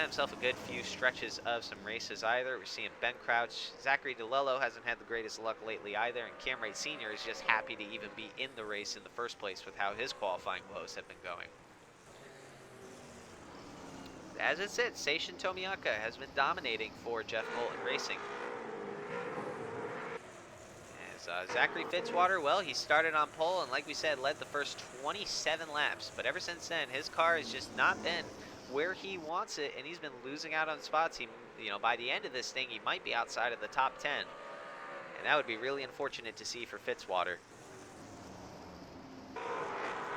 Speaker 1: himself a good few stretches of some races either. We're seeing Ben Crouch. Zachary DeLello hasn't had the greatest luck lately either, and Cam Wright Sr. is just happy to even be in the race in the first place with how his qualifying woes have been going. As it sits, Seishin Tomioka has been dominating for Jeff Colton Racing. As Zachary Fitzwater, well, he started on pole and like we said, led the first 27 laps. But ever since then, his car has just not been where he wants it, and he's been losing out on spots. He, by the end of this thing, he might be outside of the top 10. And that would be really unfortunate to see for Fitzwater.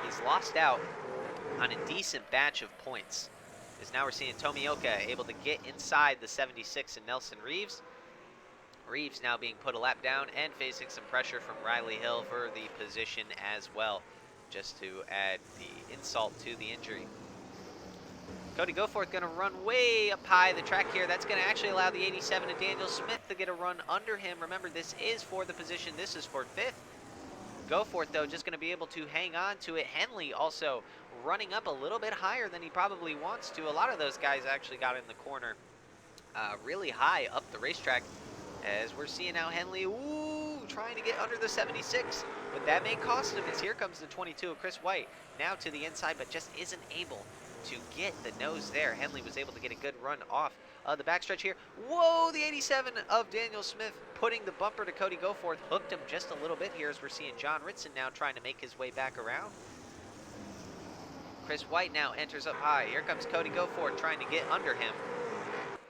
Speaker 1: He's lost out on a decent batch of points. As now we're seeing Tomioka able to get inside the 76 and Nelson Reeves. Reeves now being put a lap down and facing some pressure from Riley Hill for the position as well, just to add the insult to the injury. Cody Goforth going to run way up high the track here. That's going to actually allow the 87 of Daniel Smith to get a run under him. Remember, this is for the position. This is for 5th. Goforth, though, just going to be able to hang on to it. Henley also running up a little bit higher than he probably wants to. A lot of those guys actually got in the corner really high up the racetrack. As we're seeing now Henley, trying to get under the 76. But that may cost him as here comes the 22 of Chris White. Now to the inside, but just isn't able to get the nose there. Henley was able to get a good run off the backstretch here. Whoa, the 87 of Daniel Smith putting the bumper to Cody Goforth. Hooked him just a little bit here as we're seeing John Ritson now trying to make his way back around. Chris White now enters up high. Here comes Cody Goforth trying to get under him.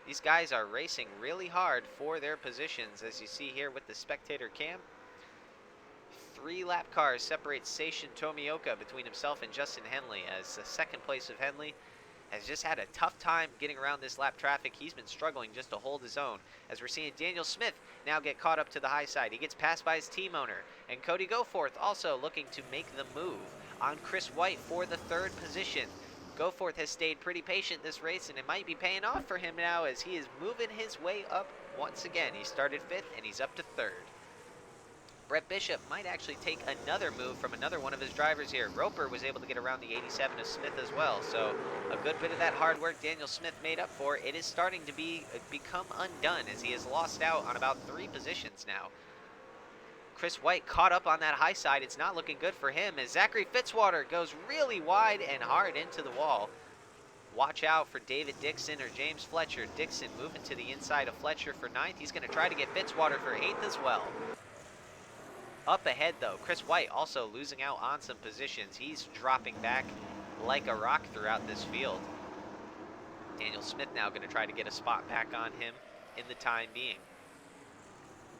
Speaker 1: These guys are racing really hard for their positions, as you see here with the spectator cam. 3 lap cars separate Seishin Tomioka between himself and Justin Henley, as the second place of Henley has just had a tough time getting around this lap traffic. He's been struggling just to hold his own, as we're seeing Daniel Smith now get caught up to the high side. He gets passed by his team owner, and Cody Goforth also looking to make the move on Chris White for the 3rd position. Goforth has stayed pretty patient this race, and it might be paying off for him now as he is moving his way up once again. He started 5th, and he's up to 3rd. Brett Bishop might actually take another move from another one of his drivers here. Roper was able to get around the 87 of Smith as well, so a good bit of that hard work Daniel Smith made up for. It is starting to become undone as he has lost out on about 3 positions now. Chris White caught up on that high side. It's not looking good for him as Zachary Fitzwater goes really wide and hard into the wall. Watch out for David Dixon or James Fletcher. Dixon moving to the inside of Fletcher for 9th. He's going to try to get Fitzwater for 8th as well. Up ahead, though, Chris White also losing out on some positions. He's dropping back like a rock throughout this field. Daniel Smith now going to try to get a spot back on him in the time being.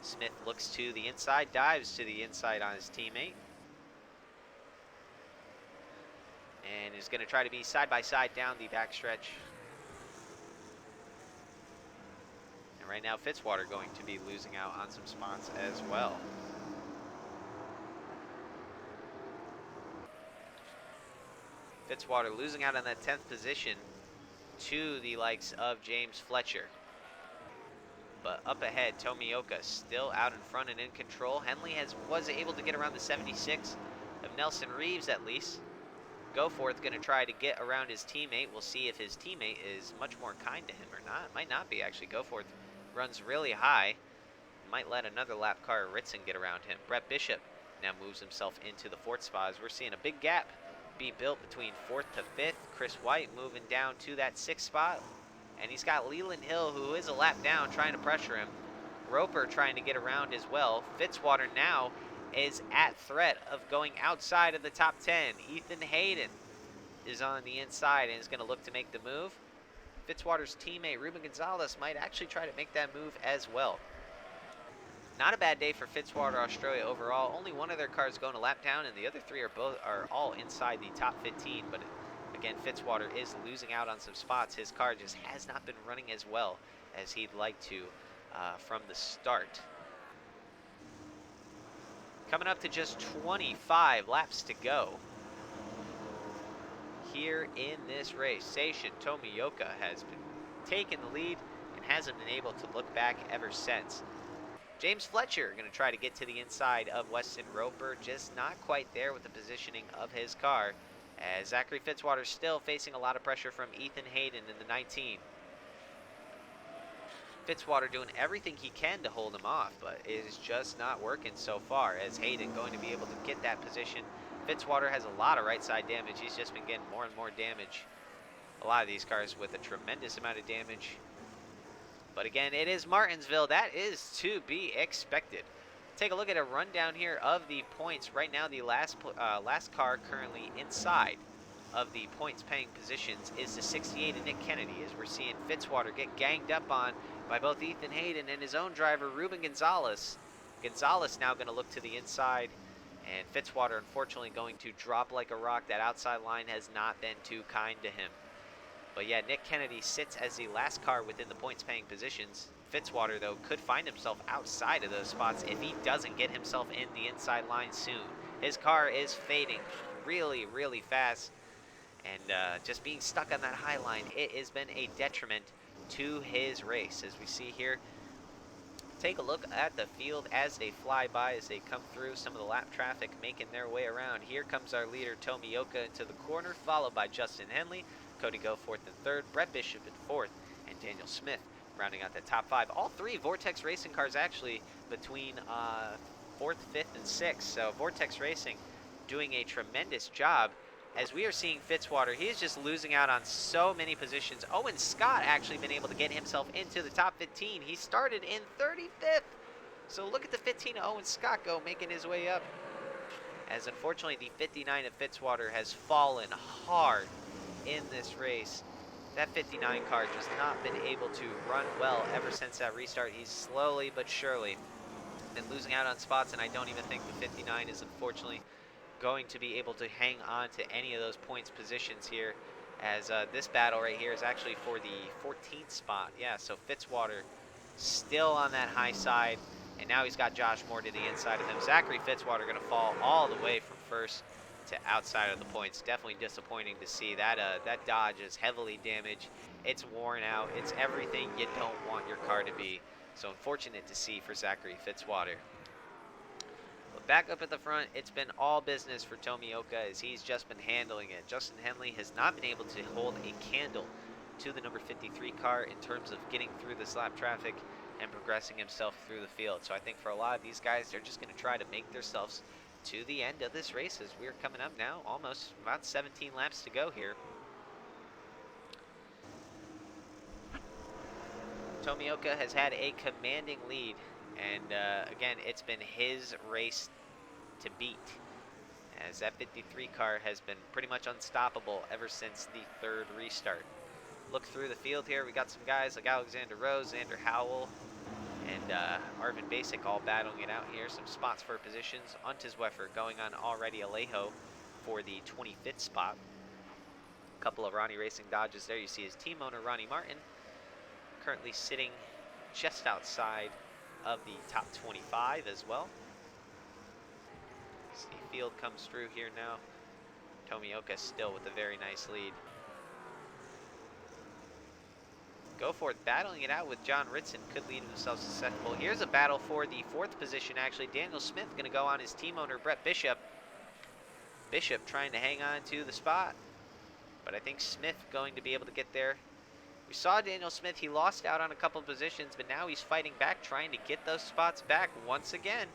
Speaker 1: Smith looks to the inside, dives to the inside on his teammate. And is going to try to be side by side down the backstretch. And right now, Fitzwater going to be losing out on some spots as well. Fitzwater losing out on that 10th position to the likes of James Fletcher. But up ahead, Tomioka still out in front and in control. Henley was able to get around the 76 of Nelson Reeves at least. Goforth going to try to get around his teammate. We'll see if his teammate is much more kind to him or not. Might not be, actually. Goforth runs really high. Might let another lap car, Ritson, get around him. Brett Bishop now moves himself into the 4th spot as we're seeing a big gap be built between 4th to 5th. Chris White moving down to that 6th spot. And he's got Leland Hill, who is a lap down, trying to pressure him. Roper trying to get around as well. Fitzwater now is at threat of going outside of the top 10. Ethan Hayden is on the inside and is going to look to make the move. Fitzwater's teammate, Ruben Gonzalez, might actually try to make that move as well. Not a bad day for Fitzwater Australia overall. Only one of their cars going a lap down, and the other 3 are all inside the top 15. But again, Fitzwater is losing out on some spots. His car just has not been running as well as he'd like to from the start. Coming up to just 25 laps to go here in this race. Seishin Tomioka has been taking the lead and hasn't been able to look back ever since. James Fletcher going to try to get to the inside of Weston Roper, just not quite there with the positioning of his car, as Zachary Fitzwater still facing a lot of pressure from Ethan Hayden in the 19. Fitzwater doing everything he can to hold him off, but it is just not working so far, as Hayden going to be able to get that position. Fitzwater has a lot of right side damage. He's just been getting more and more damage. A lot of these cars with a tremendous amount of damage. But again, it is Martinsville. That is to be expected. Take a look at a rundown here of the points. Right now, the last car currently inside of the points-paying positions is the 68 of Nick Kennedy, as we're seeing Fitzwater get ganged up on by both Ethan Hayden and his own driver, Ruben Gonzalez. Gonzalez now going to look to the inside, and Fitzwater unfortunately going to drop like a rock. That outside line has not been too kind to him. But yeah, Nick Kennedy sits as the last car within the points-paying positions. Fitzwater, though, could find himself outside of those spots if he doesn't get himself in the inside line soon. His car is fading really, really fast. And just being stuck on that high line, it has been a detriment to his race. As we see here, take a look at the field as they fly by, as they come through some of the lap traffic making their way around. Here comes our leader, Tomioka, into the corner, followed by Justin Henley. Cody Goforth in 3rd, Brett Bishop in 4th, and Daniel Smith rounding out the top 5. All 3 Vortex Racing cars actually between 4th, 5th, and 6th. So Vortex Racing doing a tremendous job. As we are seeing Fitzwater, he is just losing out on so many positions. Owen Scott actually been able to get himself into the top 15. He started in 35th. So look at the 15 of Owen Scott go, making his way up. As unfortunately the 59 of Fitzwater has fallen hard in this race. That 59 car just not been able to run well ever since that restart. He's slowly but surely been losing out on spots, and I don't even think the 59 is unfortunately going to be able to hang on to any of those points positions here, as this battle right here is actually for the 14th spot. Yeah, so Fitzwater still on that high side, and now he's got Josh Moore to the inside of him. Zachary Fitzwater going to fall all the way from 1st to outside of the points. Definitely disappointing to see that. That Dodge is heavily damaged. It's worn out. It's everything you don't want your car to be. So unfortunate to see for Zachary Fitzwater. But back up at the front, it's been all business for Tomioka, as he's just been handling it. Justin Henley has not been able to hold a candle to the number 53 car in terms of getting through this lap traffic and progressing himself through the field. So I think for a lot of these guys, they're just going to try to make themselves to the end of this race, as we're coming up now, almost about 17 laps to go here. Tomioka has had a commanding lead, and again, it's been his race to beat, as that 53 car has been pretty much unstoppable ever since the 3rd restart. Look through the field here, we got some guys like Alexander Rose, Xander Howell, and Arvin Basic all battling it out here. Some spots for positions. Untersweffer going on already Alejo for the 25th spot. A couple of Ronnie Racing Dodges there. You see his team owner, Ronnie Martin, currently sitting just outside of the top 25 as well. See Field comes through here now. Tomioka still with a very nice lead. Goforth battling it out with John Ritson, could lead himself successful. Here's a battle for the 4th position, actually. Daniel Smith going to go on his team owner, Brett Bishop. Bishop trying to hang on to the spot, but I think Smith going to be able to get there. We saw Daniel Smith, he lost out on a couple of positions, but now he's fighting back, trying to get those spots back once again.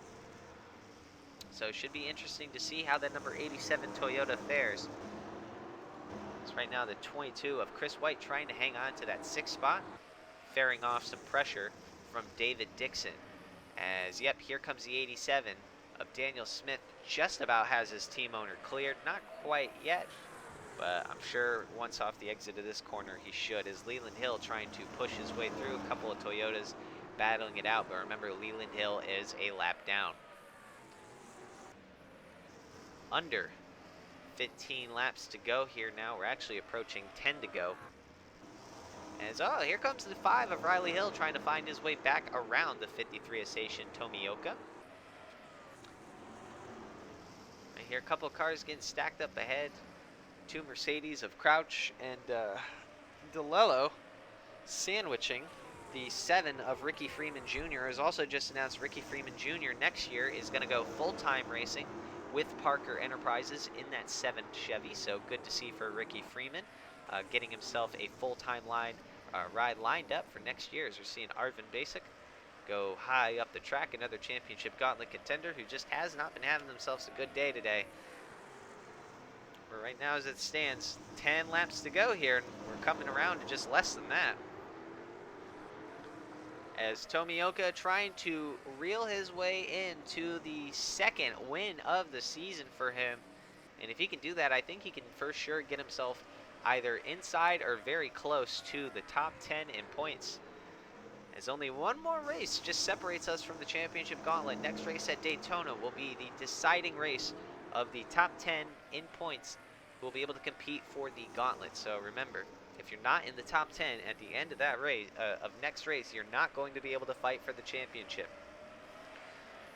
Speaker 1: So it should be interesting to see how that number 87 Toyota fares. It's right now the 22 of Chris White trying to hang on to that 6th spot, faring off some pressure from David Dixon. As, yep, here comes the 87 of Daniel Smith, just about has his team owner cleared. Not quite yet, but I'm sure once off the exit of this corner he should, as Leland Hill trying to push his way through. A couple of Toyotas battling it out, but remember, Leland Hill is a lap down. Under 15 laps to go here now. We're actually approaching 10 to go. As, oh, here comes the 5 of Riley Hill trying to find his way back around the 53 of Seishin Tomioka. I hear a couple of cars getting stacked up ahead. 2 Mercedes of Crouch and DeLello sandwiching. The 7 of Ricky Freeman Jr. has also just announced Ricky Freeman Jr. next year is going to go full-time racing with Parker Enterprises in that 7 Chevy. So good to see for Ricky Freeman, getting himself a full-time ride lined up for next year, as we're seeing Arvin Basic go high up the track, another Championship Gauntlet contender who just has not been having themselves a good day today. But right now as it stands, 10 laps to go here, and we're coming around to just less than that. As Tomioka trying to reel his way into the 2nd win of the season for him. And if he can do that, I think he can for sure get himself either inside or very close to the top 10 in points. As only one more race just separates us from the Championship Gauntlet. Next race at Daytona will be the deciding race of the top 10 in points who will be able to compete for the Gauntlet. So remember, if you're not in the top 10 at the end of that race, of next race, you're not going to be able to fight for the championship.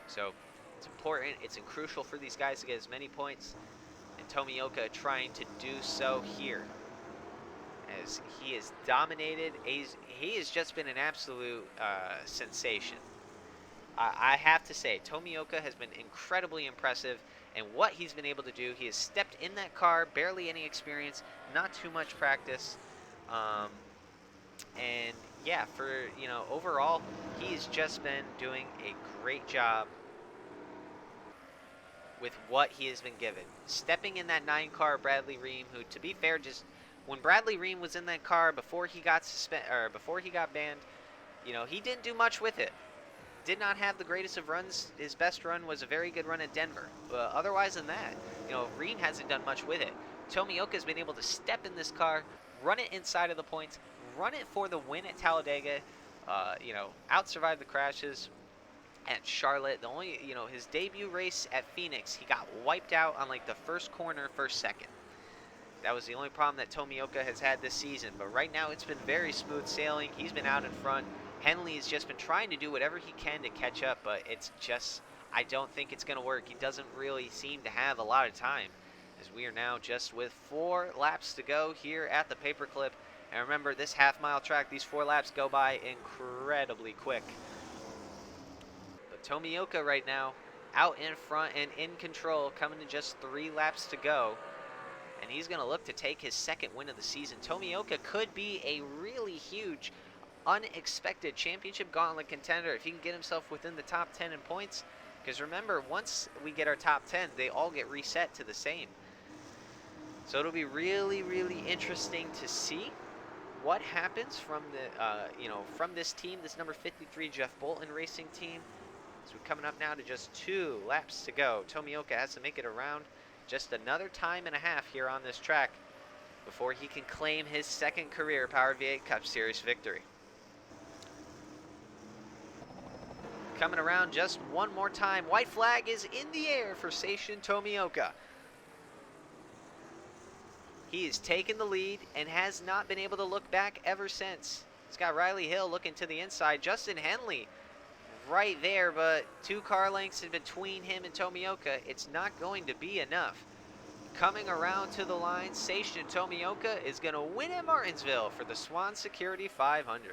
Speaker 1: So it's important, it's crucial for these guys to get as many points, and Tomioka trying to do so here, as he is dominated. He has just been an absolute sensation. I have to say, Tomioka has been incredibly impressive, and what he's been able to do, he has stepped in that car, barely any experience, not too much practice. And yeah, for, you know, overall, he's just been doing a great job with what he has been given. Stepping in that 9 car Bradley Ream, who, to be fair, just when Bradley Ream was in that car before he got before he got banned, you know, he didn't do much with it. Did not have the greatest of runs. His best run was a very good run at Denver. But otherwise than that, you know, Ream hasn't done much with it. Tomioka has been able to step in this car, run it inside of the points, run it for the win at Talladega, you know, out-survive the crashes at Charlotte. The only, you know, his debut race at Phoenix, he got wiped out on like the first corner, first second. That was the only problem that Tomioka has had this season. But right now it's been very smooth sailing. He's been out in front. Henley has just been trying to do whatever he can to catch up, but it's just, I don't think it's going to work. He doesn't really seem to have a lot of time, as we are now just with 4 laps to go here at the paperclip. And remember, this half-mile track, these 4 laps go by incredibly quick. But Tomioka right now out in front and in control, coming to just 3 laps to go. And he's going to look to take his 2nd win of the season. Tomioka could be a really huge, unexpected Championship Gauntlet contender if he can get himself within the top 10 in points. Because remember, once we get our top 10, they all get reset to the same. So it'll be really, really interesting to see what happens from the, you know, from this team, this number 53 Jeff Bolton racing team. So we're coming up now to just 2 laps to go. Tomioka has to make it around just another time and a half here on this track before he can claim his 2nd career Power V8 Cup Series victory. Coming around just one more time. White flag is in the air for Seishin Tomioka. He has taken the lead and has not been able to look back ever since. He's got Riley Hill looking to the inside. Justin Henley right there, but 2 car lengths in between him and Tomioka. It's not going to be enough. Coming around to the line, Seishin Tomioka is going to win at Martinsville for the Swann Security 500.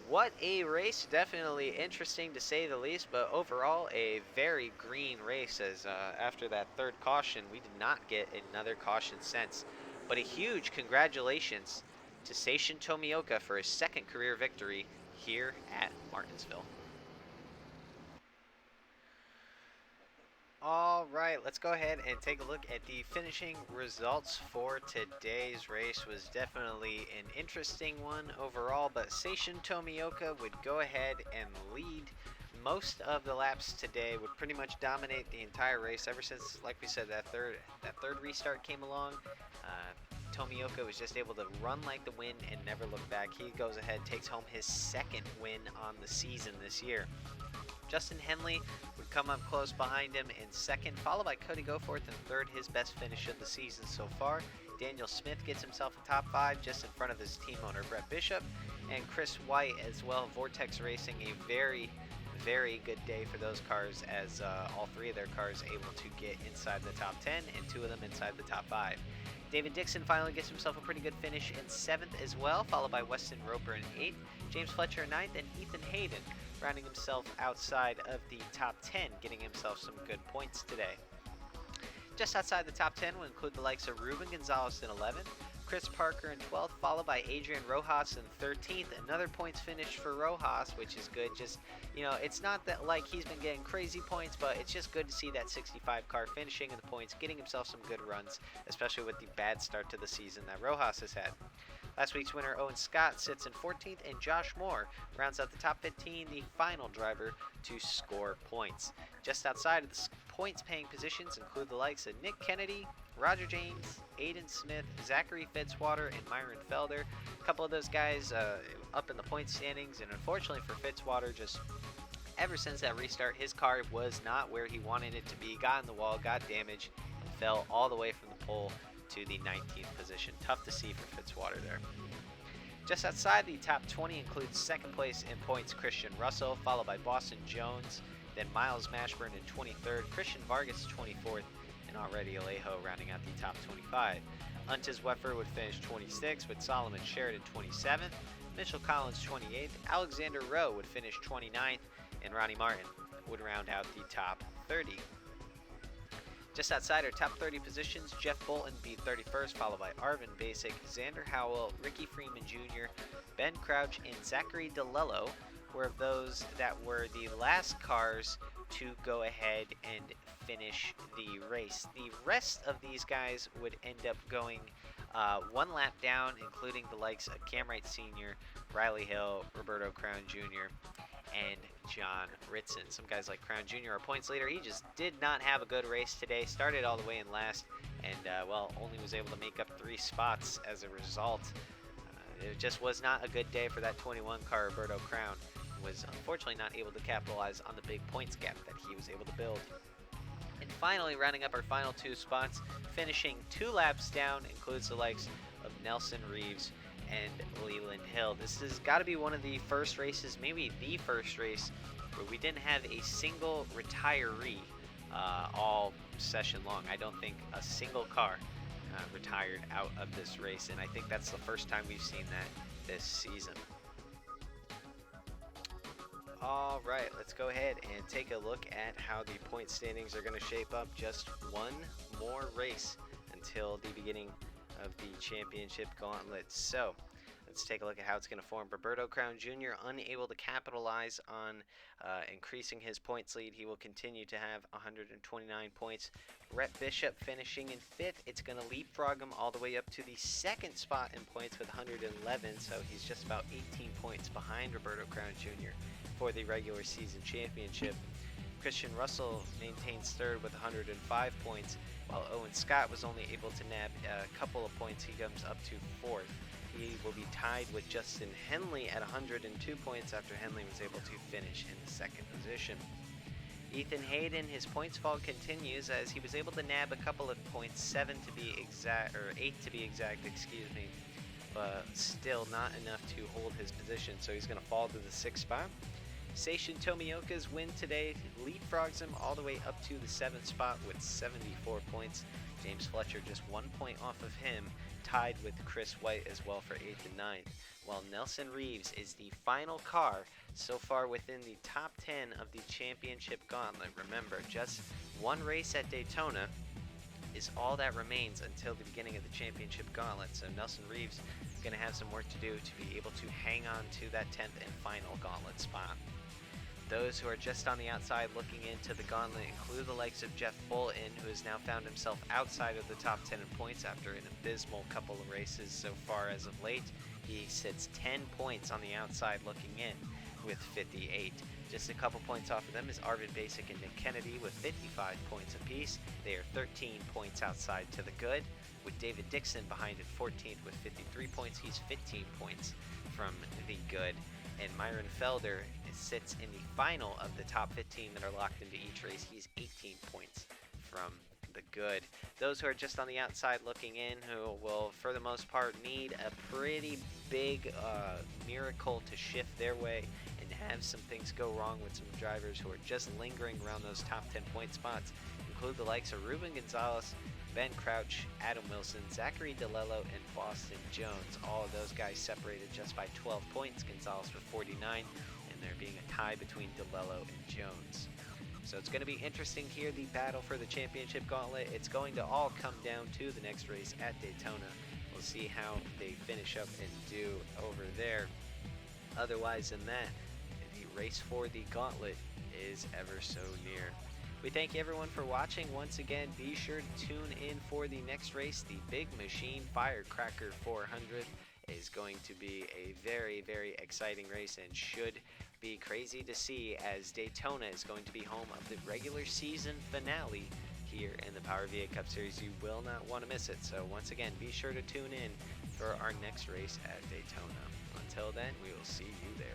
Speaker 1: What a race. Definitely interesting to say the least, but overall a very green race, as after that 3rd caution we did not get another caution since. But a huge congratulations to Seishin Tomioka for his 2nd career victory here at Martinsville. All right, let's go ahead and take a look at the finishing results for today's race. Was definitely an interesting one overall, but Seishin Tomioka would go ahead and lead most of the laps today, would pretty much dominate the entire race ever since, like we said, that third restart came along. Tomioka was just able to run like the wind and never look back. He goes ahead, takes home his 2nd win on the season this year. Justin Henley would come up close behind him in 2nd, followed by Cody Goforth in 3rd, his best finish of the season so far. Daniel Smith gets himself a top 5 just in front of his team owner Brett Bishop, and Chris White as well. Vortex Racing, a very, very good day for those cars, as all 3 of their cars able to get inside the top 10 and 2 of them inside the top 5. David Dixon finally gets himself a pretty good finish in 7th as well, followed by Weston Roper in 8th, James Fletcher in 9th, and Ethan Hayden rounding himself outside of the top 10, getting himself some good points today. Just outside the top 10 will include the likes of Ruben Gonzalez in 11th, Chris Parker in 12th, followed by Adrian Rojas in 13th. Another points finish for Rojas, which is good. Just, you know, it's not that like he's been getting crazy points, but it's just good to see that 65 car finishing in the points, getting himself some good runs, especially with the bad start to the season that Rojas has had. Last week's winner, Owen Scott, sits in 14th, and Josh Moore rounds out the top 15, the final driver to score points. Just outside of the points-paying positions include the likes of Nick Kennedy, Roger James, Aiden Smith, Zachary Fitzwater, and Myron Felder. A couple of those guys up in the point standings, and unfortunately for Fitzwater, just ever since that restart, his car was not where he wanted it to be. Got in the wall, got damaged, and fell all the way from the pole to the 19th position. Tough to see for Fitzwater there. Just outside the top 20 includes 2nd place in points Christian Russell, followed by Boston Jones, then Miles Mashburn in 23rd, Christian Vargas 24th, and already Alejo rounding out the top 25. Untez Weffer would finish 26th, with Solomon Sheridan 27th, Mitchell Collins 28th, Alexander Rowe would finish 29th, and Ronnie Martin would round out the top 30. Just outside our top 30 positions, Jeff Bolton be 31st, followed by Arvin Basic, Xander Howell, Ricky Freeman Jr., Ben Crouch, and Zachary DeLello were of those that were the last cars to go ahead and finish the race. The rest of these guys would end up going 1 lap down, including the likes of Cam Wright Sr., Riley Hill, Roberto Crown Jr., and John Ritson. Some guys like Crown Jr., our points leader, he just did not have a good race today. Started all the way in last, and well, only was able to make up 3 spots as a result. It just was not a good day for that 21 car. Roberto Crown was unfortunately not able to capitalize on the big points gap that he was able to build. And finally, rounding up our final 2 spots, finishing 2 laps down, includes the likes of Nelson Reeves and Leland Hill. This has got to be one of the first races, maybe the first race, where we didn't have a single retiree all session long. I don't think a single car retired out of this race, and I think that's the first time we've seen that this season. All right, let's go ahead and take a look at how the point standings are going to shape up. Just one more race until the beginning of the Championship Gauntlet. So let's take a look at how it's going to form. Roberto Crown Jr. unable to capitalize on increasing his points lead. He will continue to have 129 points. Brett Bishop finishing in 5th. It's going to leapfrog him all the way up to the 2nd spot in points with 111. So he's just about 18 points behind Roberto Crown Jr. for the regular season championship. Christian Russell maintains 3rd with 105 points, while Owen Scott was only able to nab a couple of points. He comes up to 4th. He will be tied with Justin Henley at 102 points after Henley was able to finish in the 2nd position. Ethan Hayden, his points fall continues as he was able to nab a couple of points, 8 to be exact, but still not enough to hold his position, so he's going to fall to the 6th spot. Seishin Tomioka's win today leapfrogs him all the way up to the 7th spot with 74 points. James Fletcher just 1 point off of him, tied with Chris White as well for 8th and 9th, while Nelson Reeves is the final car so far within the top 10 of the Championship Gauntlet. Remember, just one race at Daytona is all that remains until the beginning of the Championship Gauntlet, so Nelson Reeves is going to have some work to do to be able to hang on to that 10th and final Gauntlet spot. Those who are just on the outside looking into the Gauntlet include the likes of Jeff Fulton, who has now found himself outside of the top 10 in points after an abysmal couple of races so far as of late. He sits 10 points on the outside looking in with 58. Just a couple points off of them is Arvid Basic and Nick Kennedy with 55 points apiece. They are 13 points outside to the good, with David Dixon behind at 14th with 53 points. He's 15 points from the good. And Myron Felder sits in the final of the top 15 that are locked into each race. He's 18 points from the good. Those who are just on the outside looking in, who will for the most part need a pretty big miracle to shift their way and have some things go wrong with some drivers who are just lingering around those top 10 point spots, include the likes of Ruben Gonzalez, Ben Crouch, Adam Wilson, Zachary DeLello, and Boston Jones. All of those guys separated just by 12 points, Gonzalez with 49, and there being a tie between DeLello and Jones. So it's going to be interesting here, the battle for the Championship Gauntlet. It's going to all come down to the next race at Daytona. We'll see how they finish up and do over there. Otherwise than that, the race for the Gauntlet is ever so near. We thank everyone for watching. Once again, be sure to tune in for the next race. The Big Machine Firecracker 400 is going to be a very, very exciting race and should be crazy to see, as Daytona is going to be home of the regular season finale here in the Power V8 Cup Series. You will not want to miss it. So once again, be sure to tune in for our next race at Daytona. Until then, we will see you there.